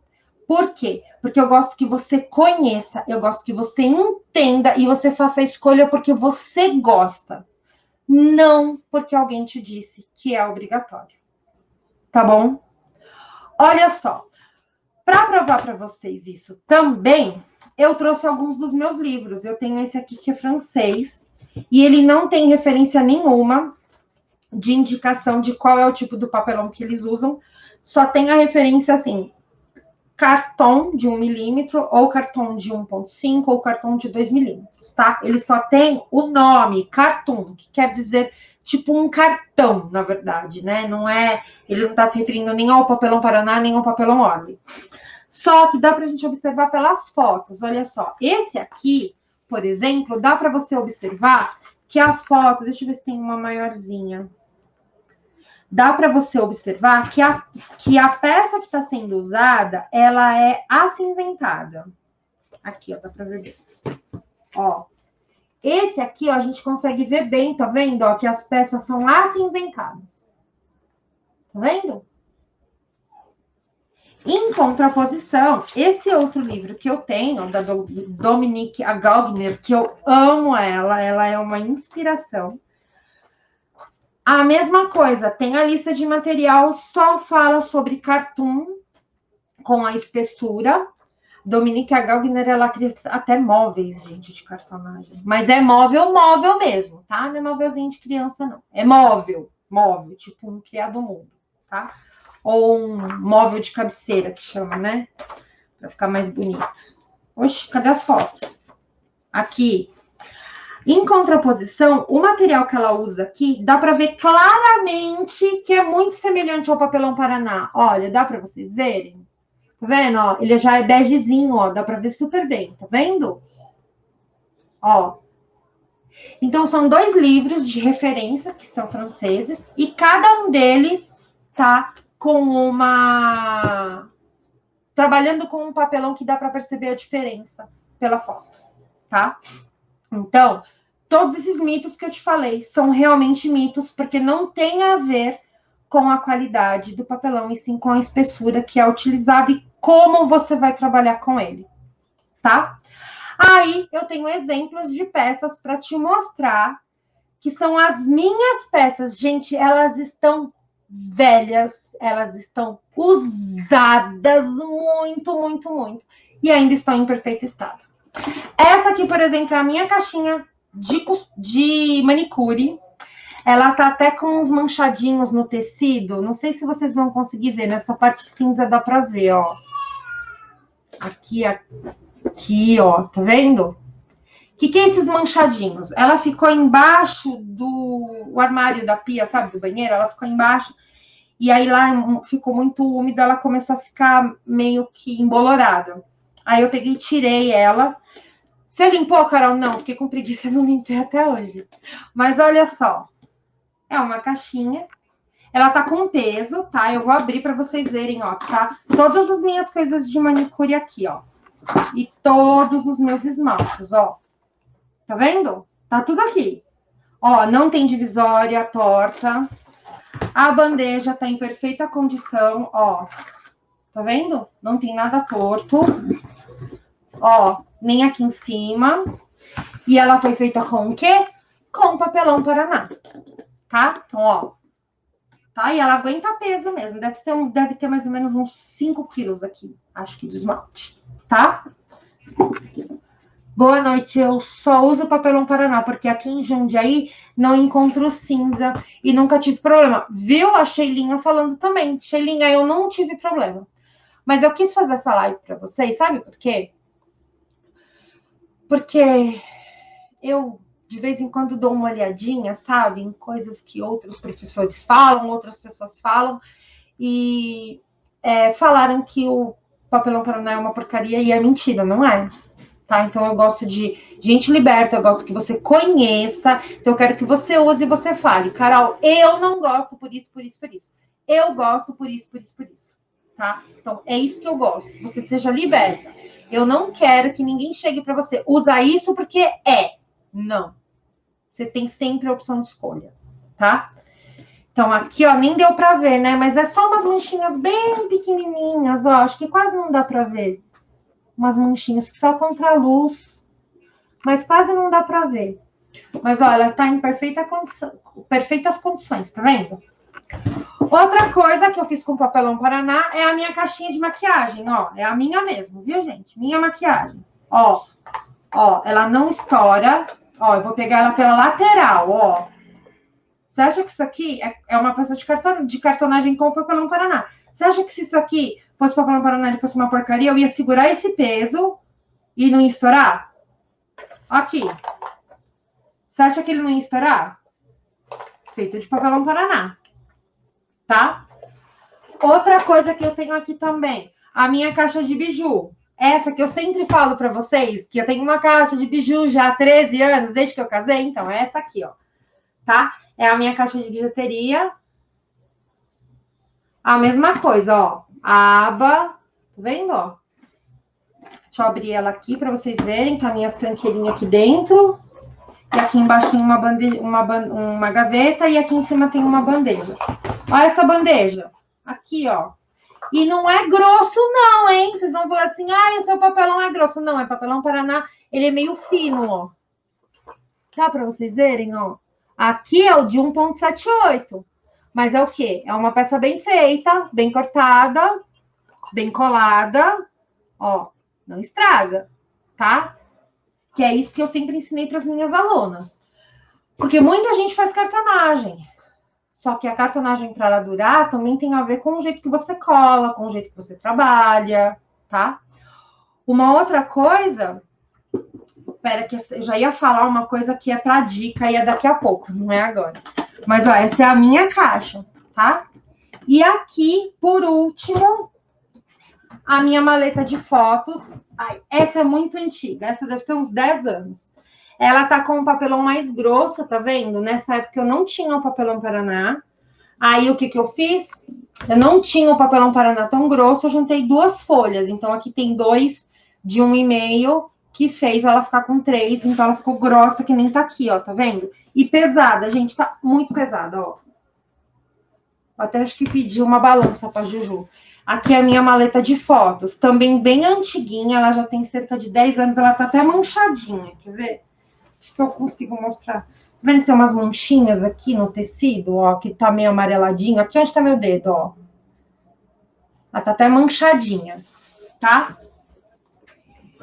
Por quê? Porque eu gosto que você conheça, eu gosto que você entenda e você faça a escolha porque você gosta. Não porque alguém te disse que é obrigatório. Tá bom? Olha só. Para provar para vocês isso também, eu trouxe alguns dos meus livros. Eu tenho esse aqui que é francês e ele não tem referência nenhuma de indicação de qual é o tipo do papelão que eles usam. Só tem a referência assim, cartão de 1 milímetro, ou cartão de 1,5, ou cartão de 2 milímetros, tá? Ele só tem o nome, cartão, que quer dizer tipo um cartão, na verdade, né? Não é, ele não está se referindo nem ao papelão Paraná, nem ao papelão Orly. Só que dá para a gente observar pelas fotos. Olha só, esse aqui, por exemplo, dá para você observar que a foto, deixa eu ver se tem uma maiorzinha. Dá para você observar que a peça que está sendo usada, ela é acinzentada. Aqui, ó, dá para ver bem. Ó, esse aqui, ó, a gente consegue ver bem, tá vendo? Ó, que as peças são acinzentadas. Tá vendo? Em contraposição, esse outro livro que eu tenho, da Dominique Agogner, que eu amo ela é uma inspiração. A mesma coisa, tem a lista de material, só fala sobre cartoon com a espessura. Dominique Agogner, ela cria até móveis, gente, de cartonagem. Mas é móvel mesmo, tá? Não é móvelzinho de criança, não. É móvel, tipo um criado mudo, tá? Ou um móvel de cabeceira, que chama, né? Pra ficar mais bonito. Oxe, cadê as fotos? Aqui. Em contraposição, o material que ela usa aqui, dá para ver claramente que é muito semelhante ao papelão Paraná. Olha, dá para vocês verem? Tá vendo? Ó, ele já é begezinho, ó, dá para ver super bem, tá vendo? Ó. Então, são 2 livros de referência, que são franceses, e cada um deles tá com trabalhando com um papelão que dá para perceber a diferença pela foto, tá? Então, todos esses mitos que eu te falei são realmente mitos, porque não tem a ver com a qualidade do papelão, e sim com a espessura que é utilizada e como você vai trabalhar com ele, tá? Aí, eu tenho exemplos de peças para te mostrar que são as minhas peças. Gente, elas estão velhas, elas estão usadas muito, e ainda estão em perfeito estado. Essa aqui, por exemplo, é a minha caixinha de manicure. Ela tá até com uns manchadinhos no tecido. Não sei se vocês vão conseguir ver. Nessa parte cinza dá pra ver, ó. Aqui, ó. Tá vendo? O que é esses manchadinhos? Ela ficou embaixo do armário da pia, sabe? Do banheiro. Ela ficou embaixo. E aí lá ficou muito úmida. Ela começou a ficar meio que embolorada. Aí eu peguei e tirei ela. Você limpou, Carol? Não, fiquei com preguiça, não limpei até hoje. Mas olha só. É uma caixinha. Ela tá com peso, tá? Eu vou abrir para vocês verem, ó, tá? Todas as minhas coisas de manicure aqui, ó. E todos os meus esmaltes, ó. Tá vendo? Tá tudo aqui. Ó, não tem divisória torta. A bandeja tá em perfeita condição, ó. Tá vendo? Não tem nada torto. Ó, nem aqui em cima. E ela foi feita com o quê? Com papelão Paraná. Tá? Então, ó. Tá? E ela aguenta peso mesmo. Deve ter mais ou menos uns 5 quilos aqui. Acho que de esmalte. Tá? Boa noite, eu só uso papelão Paraná, porque aqui em Jundiaí não encontro cinza e nunca tive problema. Viu a Sheilinha falando também. Sheilinha, eu não tive problema. Mas eu quis fazer essa live para vocês, sabe por quê? Porque eu, de vez em quando, dou uma olhadinha, sabe? Em coisas que outros professores falam, outras pessoas falam. E falaram que o papelão Paraná é uma porcaria e é mentira, não é? Tá? Então, eu gosto de gente liberta, eu gosto que você conheça, então eu quero que você use e você fale. Carol, eu não gosto por isso, por isso, por isso. Eu gosto por isso, por isso, por isso. Tá? Então, é isso que eu gosto, que você seja liberta. Eu não quero que ninguém chegue para você, usa isso porque é. Não. Você tem sempre a opção de escolha, tá? Então, aqui, ó, nem deu para ver, né? Mas é só umas manchinhas bem pequenininhas, ó. Acho que quase não dá para ver. Umas manchinhas que só contra a luz, mas quase não dá para ver. Mas, ó, ela está em perfeitas condições, tá vendo? Outra coisa que eu fiz com papelão Paraná é a minha caixinha de maquiagem, ó. É a minha mesmo, viu, gente? Minha maquiagem. Ó, ela não estoura. Ó, eu vou pegar ela pela lateral, ó. Você acha que isso aqui é uma peça de cartonagem com papelão Paraná? Você acha que se isso aqui fosse papelão Paraná e fosse uma porcaria, eu ia segurar esse peso e não ia estourar? Aqui. Você acha que ele não ia estourar? Feito de papelão Paraná. Tá? Outra coisa que eu tenho aqui também. A minha caixa de biju. Essa que eu sempre falo para vocês, que eu tenho uma caixa de biju já há 13 anos, desde que eu casei. Então, é essa aqui, ó. Tá? É a minha caixa de bijuteria. A mesma coisa, ó. A aba. Tá vendo, ó? Deixa eu abrir ela aqui para vocês verem. Tá minhas tranqueirinhas aqui dentro. E aqui embaixo tem uma gaveta. E aqui em cima tem uma bandeja. Olha essa bandeja. Aqui, ó. E não é grosso, não, hein? Vocês vão falar assim, o seu papelão é grosso. Não, é papelão Paraná. Ele é meio fino, ó. Dá para vocês verem, ó. Aqui é o de 1,78. Mas é o quê? É uma peça bem feita, bem cortada, bem colada. Ó, não estraga, tá? Que é isso que eu sempre ensinei para as minhas alunas. Porque muita gente faz cartonagem. Só que a cartonagem, para ela durar, também tem a ver com o jeito que você cola, com o jeito que você trabalha, tá? Uma outra coisa... Espera que eu já ia falar uma coisa que é para dica e é daqui a pouco, não é agora. Mas, ó, essa é a minha caixa, tá? E aqui, por último, a minha maleta de fotos. Ai, essa é muito antiga, essa deve ter uns 10 anos. Ela tá com um papelão mais grosso, tá vendo? Nessa época eu não tinha o papelão Paraná. Aí, o que que eu fiz? Eu não tinha o papelão Paraná tão grosso, eu juntei 2 folhas. Então, aqui tem 2 de 1,5, que fez ela ficar com 3. Então, ela ficou grossa, que nem tá aqui, ó, tá vendo? E pesada, gente, tá muito pesada, ó. Até acho que pedi uma balança pra Juju. Aqui é a minha maleta de fotos, também bem antiguinha, ela já tem cerca de 10 anos, ela tá até manchadinha, quer ver? Acho que eu consigo mostrar. Tá vendo que tem umas manchinhas aqui no tecido, ó, que tá meio amareladinho? Aqui onde tá meu dedo, ó. Ela tá até manchadinha, tá?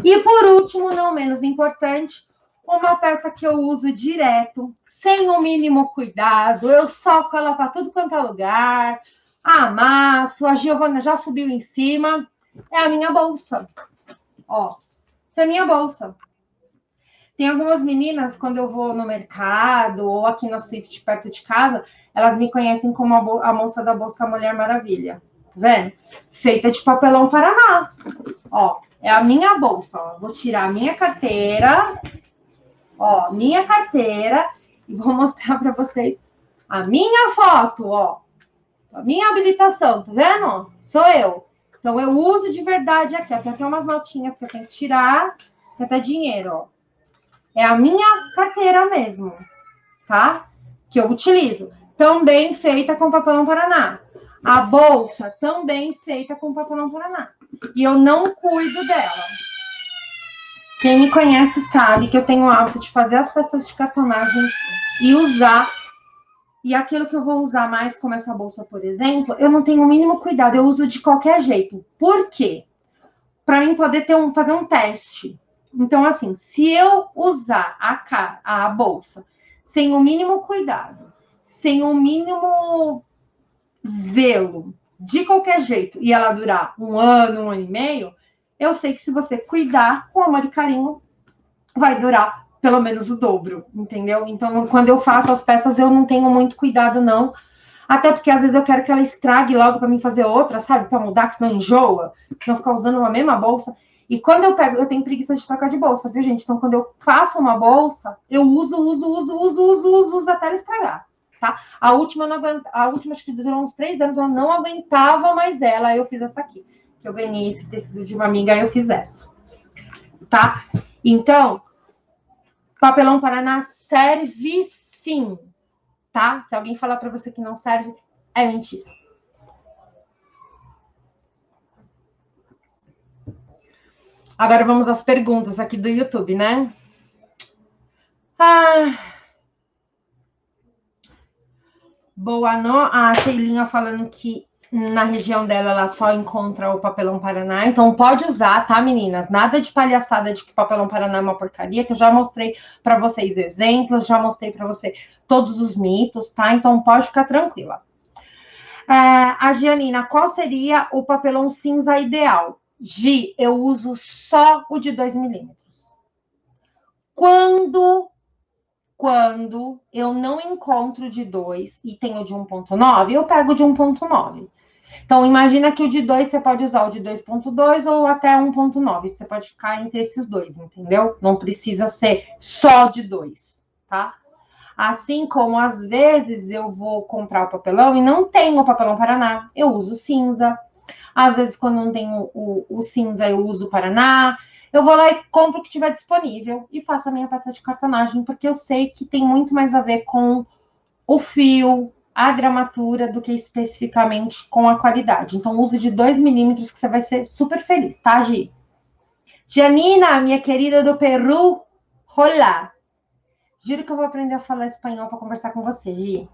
E por último, não menos importante, uma peça que eu uso direto, sem o mínimo cuidado, eu soco ela para tudo quanto é lugar, amasso, a Giovana já subiu em cima, é a minha bolsa. Ó, essa é a minha bolsa. Tem algumas meninas, quando eu vou no mercado ou aqui na Swift, perto de casa, elas me conhecem como a moça da Bolsa Mulher Maravilha. Tá vendo? Feita de papelão Paraná. Ó, é a minha bolsa, ó. Vou tirar a minha carteira, ó, minha carteira, e vou mostrar para vocês a minha foto, ó. A minha habilitação, tá vendo? Sou eu. Então, eu uso de verdade aqui, ó. Tem até umas notinhas que eu tenho que tirar, tem até dinheiro, ó. É a minha carteira mesmo, tá? Que eu utilizo. Também feita com papelão Paraná. A bolsa também feita com papelão Paraná. E eu não cuido dela. Quem me conhece sabe que eu tenho o hábito de fazer as peças de cartonagem e usar. E aquilo que eu vou usar mais, como essa bolsa, por exemplo, eu não tenho o mínimo cuidado, eu uso de qualquer jeito. Por quê? Para mim poder fazer um teste. Então, assim, se eu usar a bolsa sem o mínimo cuidado, sem o mínimo zelo, de qualquer jeito, e ela durar um ano e meio, eu sei que se você cuidar com amor e carinho, vai durar pelo menos o dobro, entendeu? Então, quando eu faço as peças, eu não tenho muito cuidado, não. Até porque, às vezes, eu quero que ela estrague logo para mim fazer outra, sabe? Para mudar, que senão enjoa. Não ficar usando uma mesma bolsa. E quando eu pego, eu tenho preguiça de trocar de bolsa, viu, gente? Então, quando eu faço uma bolsa, eu uso até ela estragar, tá? A última, acho que durou uns 3 anos, eu não aguentava mais ela, aí eu fiz essa aqui. Que eu ganhei esse tecido de uma amiga, aí eu fiz essa. Tá? Então, papelão Paraná serve sim, tá? Se alguém falar para você que não serve, é mentira. Agora vamos às perguntas aqui do YouTube, né? Boa noite. A Sheilinha falando que na região dela ela só encontra o papelão Paraná. Então pode usar, tá, meninas? Nada de palhaçada de que papelão Paraná é uma porcaria, que eu já mostrei para vocês exemplos, já mostrei para você todos os mitos, tá? Então pode ficar tranquila. A Gianina, qual seria o papelão cinza ideal? Gi, eu uso só o de 2 milímetros. Quando eu não encontro de 2 e tenho de 1,9, eu pego de 1,9. Então, imagina que o de 2 você pode usar o de 2,2 ou até 1,9. Você pode ficar entre esses dois, entendeu? Não precisa ser só de 2, tá? Assim como, às vezes, eu vou comprar o papelão e não tenho o papelão Paraná, eu uso cinza. Às vezes, quando não tenho o cinza, eu uso o Paraná. Eu vou lá e compro o que tiver disponível e faço a minha peça de cartonagem, porque eu sei que tem muito mais a ver com o fio, a gramatura, do que especificamente com a qualidade. Então, uso de 2 milímetros que você vai ser super feliz, tá, Gi? Janina, minha querida do Peru, olá. Juro que eu vou aprender a falar espanhol para conversar com você, Gi.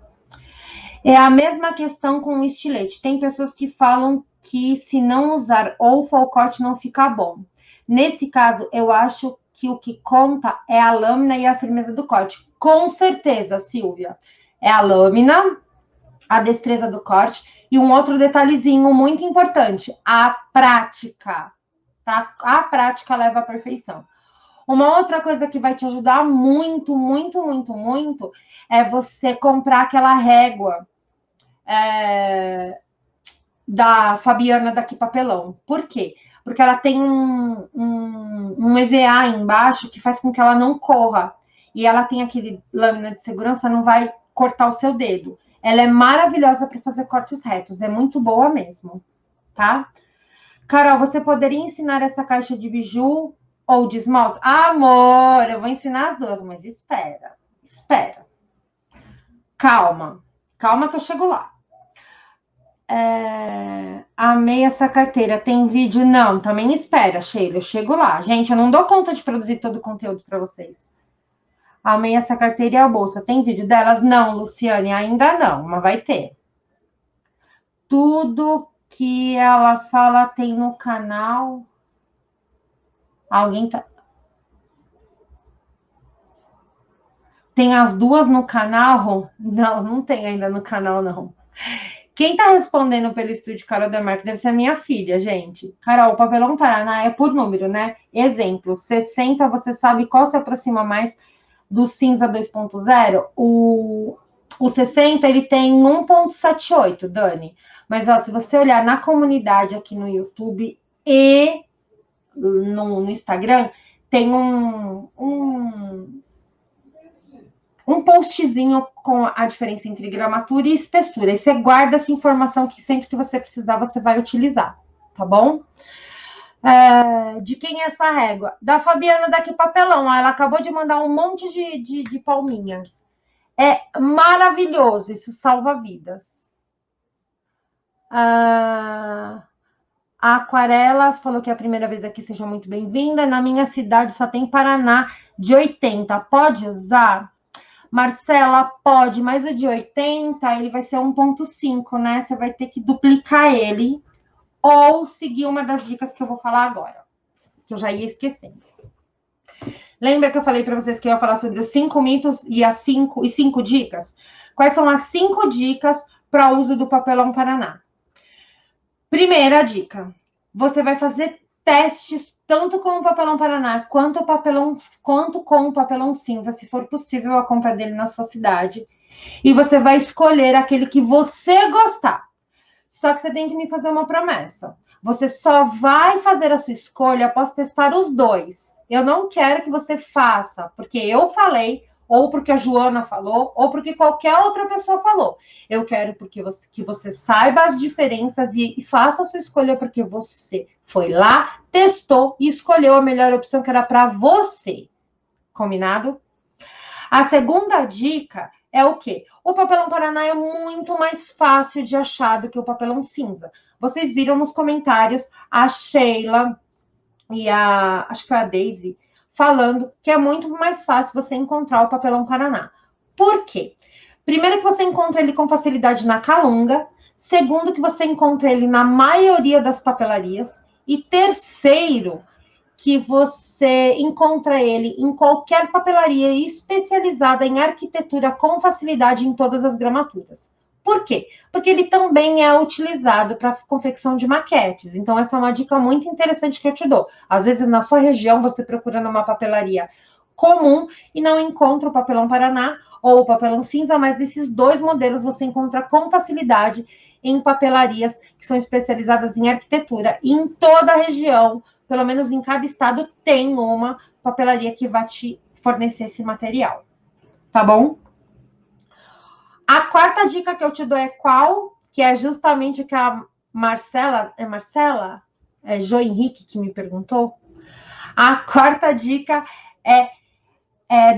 É a mesma questão com o estilete. Tem pessoas que falam que se não usar ou folcote não fica bom. Nesse caso, eu acho que o que conta é a lâmina e a firmeza do corte. Com certeza, Silvia. É a lâmina, a destreza do corte e um outro detalhezinho muito importante, a prática. Tá? A prática leva à perfeição. Uma outra coisa que vai te ajudar muito, muito, muito, muito é você comprar aquela régua da Fabiana daqui Papelão. Por quê? Porque ela tem um EVA embaixo que faz com que ela não corra. E ela tem aquele lâmina de segurança, não vai cortar o seu dedo. Ela é maravilhosa para fazer cortes retos, é muito boa mesmo, tá? Carol, você poderia ensinar essa caixa de biju ou de esmalte? Amor, eu vou ensinar as duas, mas espera. Calma que eu chego lá. Amei essa carteira. Tem vídeo? Não, também espera, Sheila. Eu chego lá. Gente, eu não dou conta de produzir todo o conteúdo para vocês. Amei essa carteira e a bolsa. Tem vídeo delas? Não, Luciane, ainda não, mas vai ter. Tudo que ela fala tem no canal. Alguém tá. Tem as duas no canal? Não, não tem ainda no canal, não. Quem tá respondendo pelo estúdio Carol Demarque deve ser a minha filha, gente. Carol, o papelão Paraná é por número, né? Exemplo, 60, você sabe qual se aproxima mais do cinza 2.0? O 60, ele tem 1.78, Dani. Mas, ó, se você olhar na comunidade aqui no YouTube e no Instagram, tem um postzinho com a diferença entre gramatura e espessura. E você guarda essa informação que sempre que você precisar, você vai utilizar, tá bom? De quem é essa régua? Da Fabiana daqui Papelão. Ela acabou de mandar um monte de palminhas. É maravilhoso, isso salva vidas. A Aquarelas falou que é a primeira vez aqui, seja muito bem-vinda. Na minha cidade só tem Paraná de 80. Pode usar? Marcela, pode, mas o de 80 ele vai ser 1.5, né? Você vai ter que duplicar ele ou seguir uma das dicas que eu vou falar agora, que eu já ia esquecendo. Lembra que eu falei para vocês que eu ia falar sobre os 5 mitos e as 5 dicas? Quais são as 5 dicas para o uso do papelão Paraná? Primeira dica, você vai fazer testes tanto com o papelão Paraná quanto com o papelão cinza, se for possível a compra dele na sua cidade. E você vai escolher aquele que você gostar. Só que você tem que me fazer uma promessa. Você só vai fazer a sua escolha após testar os dois. Eu não quero que você faça porque eu falei, ou porque a Joana falou, ou porque qualquer outra pessoa falou. Eu quero que você saiba as diferenças e faça a sua escolha porque você foi lá, testou e escolheu a melhor opção que era para você. Combinado? A segunda dica é o quê? O papelão Paraná é muito mais fácil de achar do que o papelão cinza. Vocês viram nos comentários a Sheila e acho que foi a Daisy, falando que é muito mais fácil você encontrar o papelão Paraná. Por quê? Primeiro que você encontra ele com facilidade na Calunga. Segundo que você encontra ele na maioria das papelarias. E terceiro, que você encontra ele em qualquer papelaria especializada em arquitetura com facilidade em todas as gramaturas. Por quê? Porque ele também é utilizado para confecção de maquetes. Então, essa é uma dica muito interessante que eu te dou. Às vezes, na sua região, você procura numa papelaria comum e não encontra o papelão Paraná ou o papelão cinza, mas esses dois modelos você encontra com facilidade em papelarias que são especializadas em arquitetura. E em toda a região, pelo menos em cada estado, tem uma papelaria que vai te fornecer esse material. Tá bom? A quarta dica que eu te dou é qual? Que é justamente o que a Marcela? É Jo Henrique que me perguntou. A quarta dica é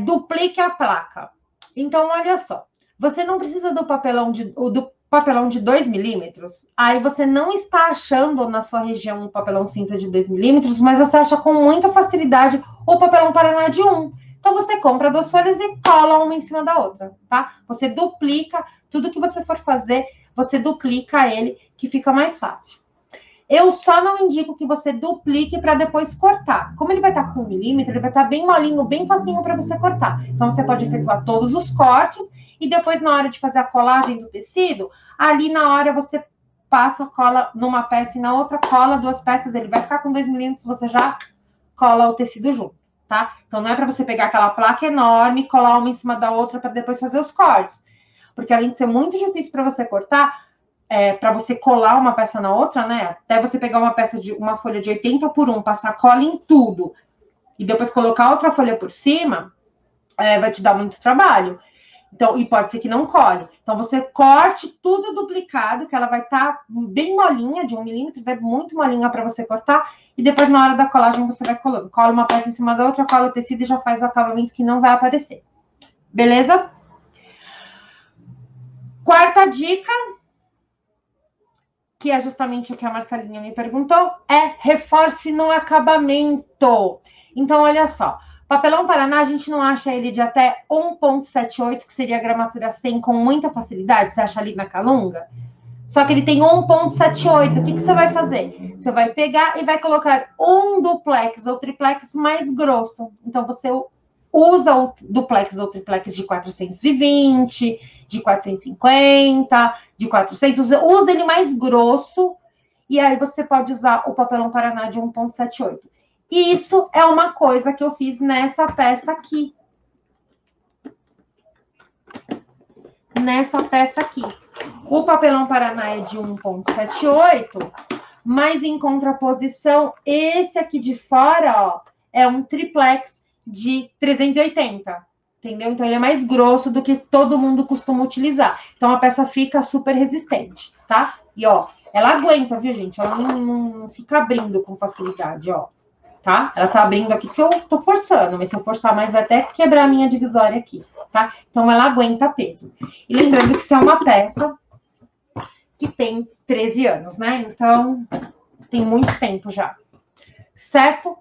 duplique a placa. Então, olha só. Você não precisa do papelão de 2 milímetros. Aí você não está achando na sua região um papelão cinza de 2 milímetros, mas você acha com muita facilidade o papelão Paraná de 1. Então, você compra 2 folhas e cola uma em cima da outra, tá? Você duplica, tudo que você for fazer, você duplica ele, que fica mais fácil. Eu só não indico que você duplique para depois cortar. Como ele vai estar com 1 milímetro, ele vai estar bem molinho, bem facinho para você cortar. Então, você pode efetuar todos os cortes e depois, na hora de fazer a colagem do tecido, ali na hora você passa a cola numa peça e na outra cola 2 peças, ele vai ficar com 2 milímetros, você já cola o tecido junto. Tá? Então, não é para você pegar aquela placa enorme, colar uma em cima da outra para depois fazer os cortes. Porque além de ser muito difícil para você cortar, para você colar uma peça na outra, né? Até você pegar uma folha de 80 por 1, passar cola em tudo e depois colocar outra folha por cima, vai te dar muito trabalho. Então, e pode ser que não cole. Então, você corte tudo duplicado, que ela vai estar bem molinha, de 1 milímetro, vai muito molinha para você cortar. E depois, na hora da colagem, você vai colando. Cola uma peça em cima da outra, cola o tecido e já faz o acabamento que não vai aparecer. Beleza? Quarta dica, que é justamente o que a Marcelinha me perguntou, é reforce no acabamento. Então, olha só. Papelão Paraná, a gente não acha ele de até 1.78, que seria a gramatura 100, com muita facilidade. Você acha ali na Calunga? Só que ele tem 1.78. O que você vai fazer? Você vai pegar e vai colocar um duplex ou triplex mais grosso. Então, você usa o duplex ou triplex de 420, de 450, de 400. Usa ele mais grosso. E aí, você pode usar o papelão Paraná de 1.78. Isso é uma coisa que eu fiz nessa peça aqui. Nessa peça aqui. O papelão Paraná é de 1.78, mas em contraposição, esse aqui de fora, ó, é um triplex de 380. entendeu? Então, ele é mais grosso do que todo mundo costuma utilizar. Então, a peça fica super resistente, tá? E, ó, ela aguenta, viu, gente? Ela não fica abrindo com facilidade, ó. Tá? Ela tá abrindo aqui porque eu tô forçando, mas se eu forçar mais vai até quebrar a minha divisória aqui, tá? Então, ela aguenta peso. E lembrando que isso é uma peça que tem 13 anos, né? Então, tem muito tempo já. Certo?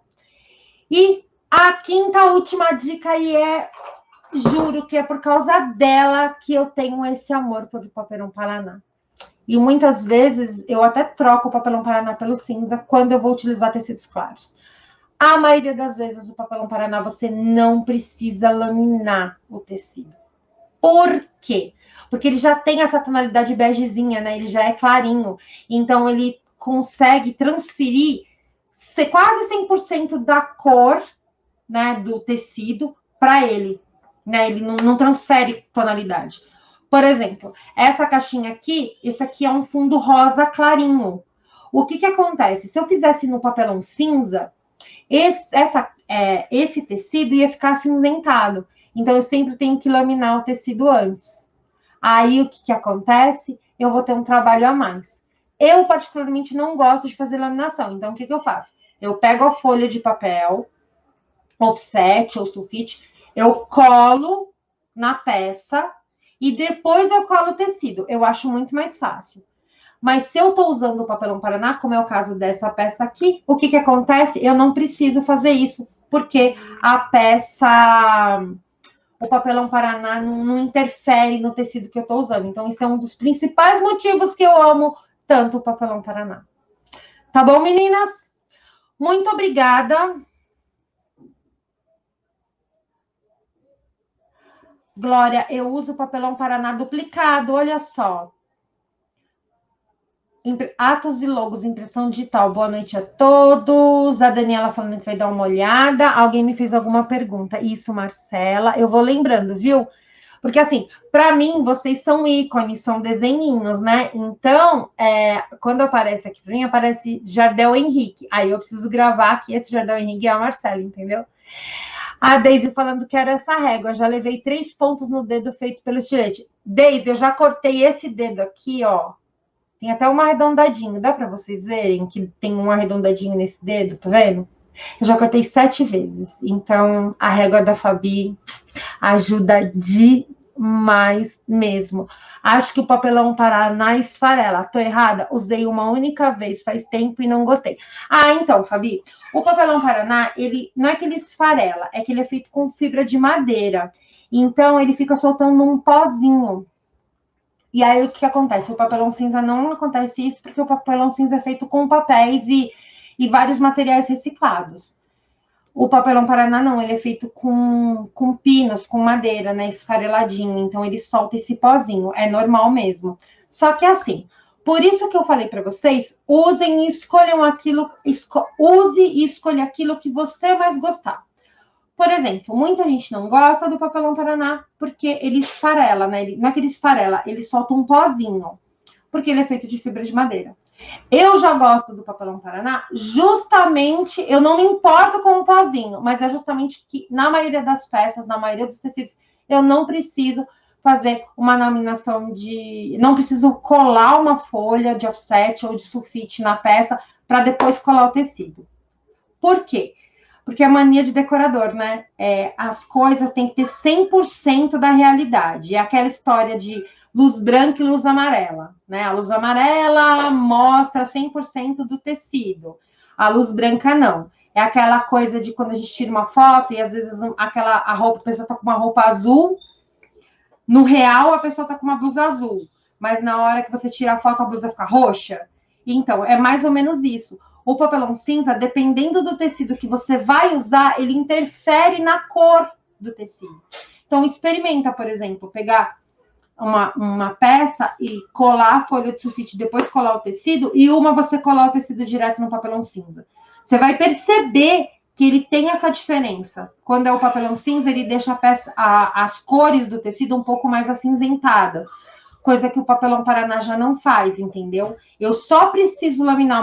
E a quinta, última dica aí juro que é por causa dela que eu tenho esse amor por Papelão Paraná. E muitas vezes eu até troco o Papelão Paraná pelo cinza quando eu vou utilizar tecidos claros. A maioria das vezes o Papelão Paraná você não precisa laminar o tecido. Por quê? Porque ele já tem essa tonalidade begezinha, né? Ele já é clarinho. Então ele consegue transferir quase 100% da cor, né, do tecido para ele, né? Ele não transfere tonalidade. Por exemplo, essa caixinha aqui, esse aqui é um fundo rosa clarinho. O que acontece? Se eu fizesse no papelão cinza, esse tecido ia ficar acinzentado. Então, eu sempre tenho que laminar o tecido antes. Aí, o que acontece? Eu vou ter um trabalho a mais. Eu, particularmente, não gosto de fazer laminação. Então, o que eu faço? Eu pego a folha de papel, offset ou sulfite, eu colo na peça e depois eu colo o tecido. Eu acho muito mais fácil. Mas se eu estou usando o papelão Paraná, como é o caso dessa peça aqui, o que acontece? Eu não preciso fazer isso, porque a peça, o papelão Paraná não interfere no tecido que eu estou usando. Então, isso é um dos principais motivos que eu amo tanto o papelão Paraná. Tá bom, meninas? Muito obrigada. Glória, eu uso o papelão Paraná duplicado, olha só. Atos e logos, impressão digital. Boa noite a todos. A Daniela falando que vai dar uma olhada. Alguém me fez alguma pergunta. Isso, Marcela. Eu vou lembrando, viu? Porque, assim, para mim, vocês são ícones, são desenhinhos, né? Então, quando aparece aqui para mim, aparece Jardel Henrique. Aí eu preciso gravar que esse Jardel Henrique é a Marcela, entendeu? A Deise falando que era essa régua. Já levei 3 pontos no dedo feito pelo estilete. Deise, eu já cortei esse dedo aqui, ó. Tem até um arredondadinho. Dá para vocês verem que tem um arredondadinho nesse dedo, tá vendo? Eu já cortei 7 vezes. Então, a régua da Fabi ajuda demais mesmo. Acho que o papelão Paraná esfarela. Tô errada? Usei uma única vez faz tempo e não gostei. Ah, então, Fabi, o papelão Paraná, ele não é que ele esfarela, é que ele é feito com fibra de madeira. Então, ele fica soltando um pozinho. E aí, o que acontece? O papelão cinza não acontece isso, porque o papelão cinza é feito com papéis e vários materiais reciclados. O papelão Paraná não, ele é feito com pinos, com madeira, né, esfareladinho, então ele solta esse pozinho, é normal mesmo. Só que assim, por isso que eu falei para vocês, usem e escolham aquilo, use e escolha aquilo que você mais gostar. Por exemplo, muita gente não gosta do papelão Paraná porque ele esfarela, né? Não é que ele esfarela, ele solta um pozinho, porque ele é feito de fibra de madeira. Eu já gosto do papelão Paraná, justamente, eu não me importo com o pozinho, mas é justamente que na maioria das peças, na maioria dos tecidos, eu não preciso fazer uma laminação não preciso colar uma folha de offset ou de sulfite na peça para depois colar o tecido. Por quê? Porque é mania de decorador, né? As coisas têm que ter 100% da realidade. É aquela história de luz branca e luz amarela, né? A luz amarela mostra 100% do tecido. A luz branca não. É aquela coisa de quando a gente tira uma foto e às vezes a pessoa tá com uma roupa azul, no real a pessoa tá com uma blusa azul, mas na hora que você tira a foto a blusa fica roxa. Então, é mais ou menos isso. O papelão cinza, dependendo do tecido que você vai usar, ele interfere na cor do tecido. Então, experimenta, por exemplo, pegar uma peça e colar a folha de sulfite, depois colar o tecido, e você colar o tecido direto no papelão cinza. Você vai perceber que ele tem essa diferença. Quando é o papelão cinza, ele deixa as cores do tecido um pouco mais acinzentadas, coisa que o papelão Paraná já não faz, entendeu? Eu só preciso laminar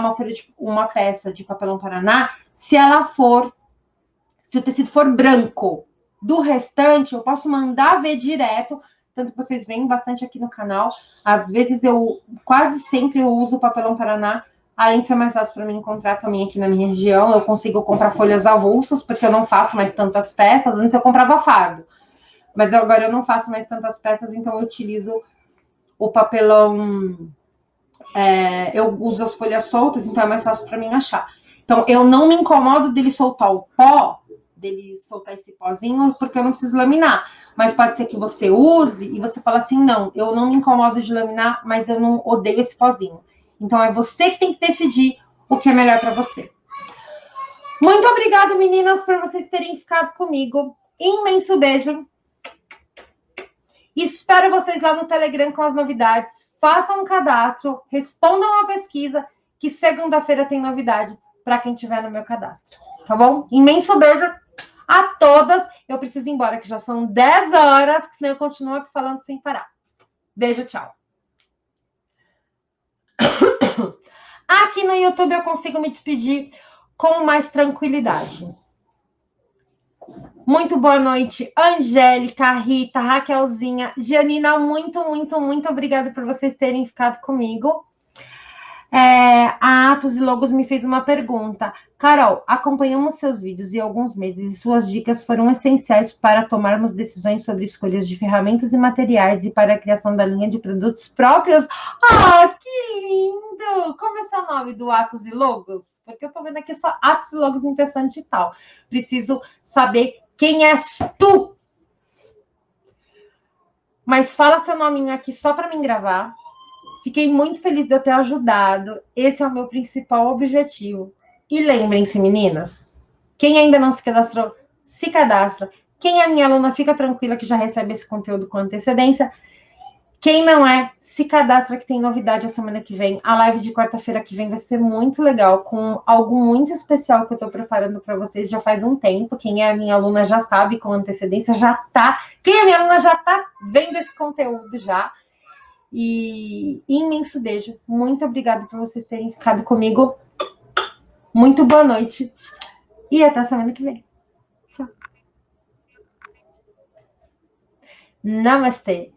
uma peça de papelão Paraná se o tecido for branco. Do restante, eu posso mandar ver direto, tanto que vocês veem bastante aqui no canal. Às vezes, quase sempre eu uso o papelão Paraná, além de ser mais fácil para mim encontrar também aqui na minha região. Eu consigo comprar folhas avulsas, porque eu não faço mais tantas peças. Antes eu comprava fardo, mas agora eu não faço mais tantas peças, então eu utilizo o papelão... eu uso as folhas soltas, então é mais fácil para mim achar. Então, eu não me incomodo dele soltar o pó, dele soltar esse pozinho, porque eu não preciso laminar. Mas pode ser que você use e você fala assim, não, eu não me incomodo de laminar, mas eu não odeio esse pozinho. Então, é você que tem que decidir o que é melhor para você. Muito obrigada, meninas, por vocês terem ficado comigo. Imenso beijo. Espero vocês lá no Telegram com as novidades. Façam um cadastro, respondam a pesquisa, que segunda-feira tem novidade para quem tiver no meu cadastro. Tá bom? Imenso beijo a todas. Eu preciso ir embora, que já são 10 horas, senão eu continuo aqui falando sem parar. Beijo, tchau. Aqui no YouTube eu consigo me despedir com mais tranquilidade. Muito boa noite, Angélica, Rita, Raquelzinha, Janina, muito obrigada por vocês terem ficado comigo. A Atos e Logos me fez uma pergunta. Carol, acompanhamos seus vídeos e alguns meses e suas dicas foram essenciais para tomarmos decisões sobre escolhas de ferramentas e materiais e para a criação da linha de produtos próprios. Ah, que lindo! Como é seu nome do Atos e Logos? Porque eu tô vendo aqui só Atos e Logos Impressão Digital. Preciso saber quem és tu. Mas fala seu nominho aqui só para mim gravar. Fiquei muito feliz de eu ter ajudado. Esse é o meu principal objetivo. E lembrem-se, meninas, quem ainda não se cadastrou, se cadastra. Quem é minha aluna, fica tranquila que já recebe esse conteúdo com antecedência. Quem não é, se cadastra que tem novidade a semana que vem. A live de quarta-feira que vem vai ser muito legal, com algo muito especial que eu estou preparando para vocês já faz um tempo. Quem é a minha aluna já sabe com antecedência, já tá. Quem é minha aluna já tá vendo esse conteúdo já. E imenso beijo. Muito obrigada por vocês terem ficado comigo. Muito boa noite. E até semana que vem. Tchau. Namastê.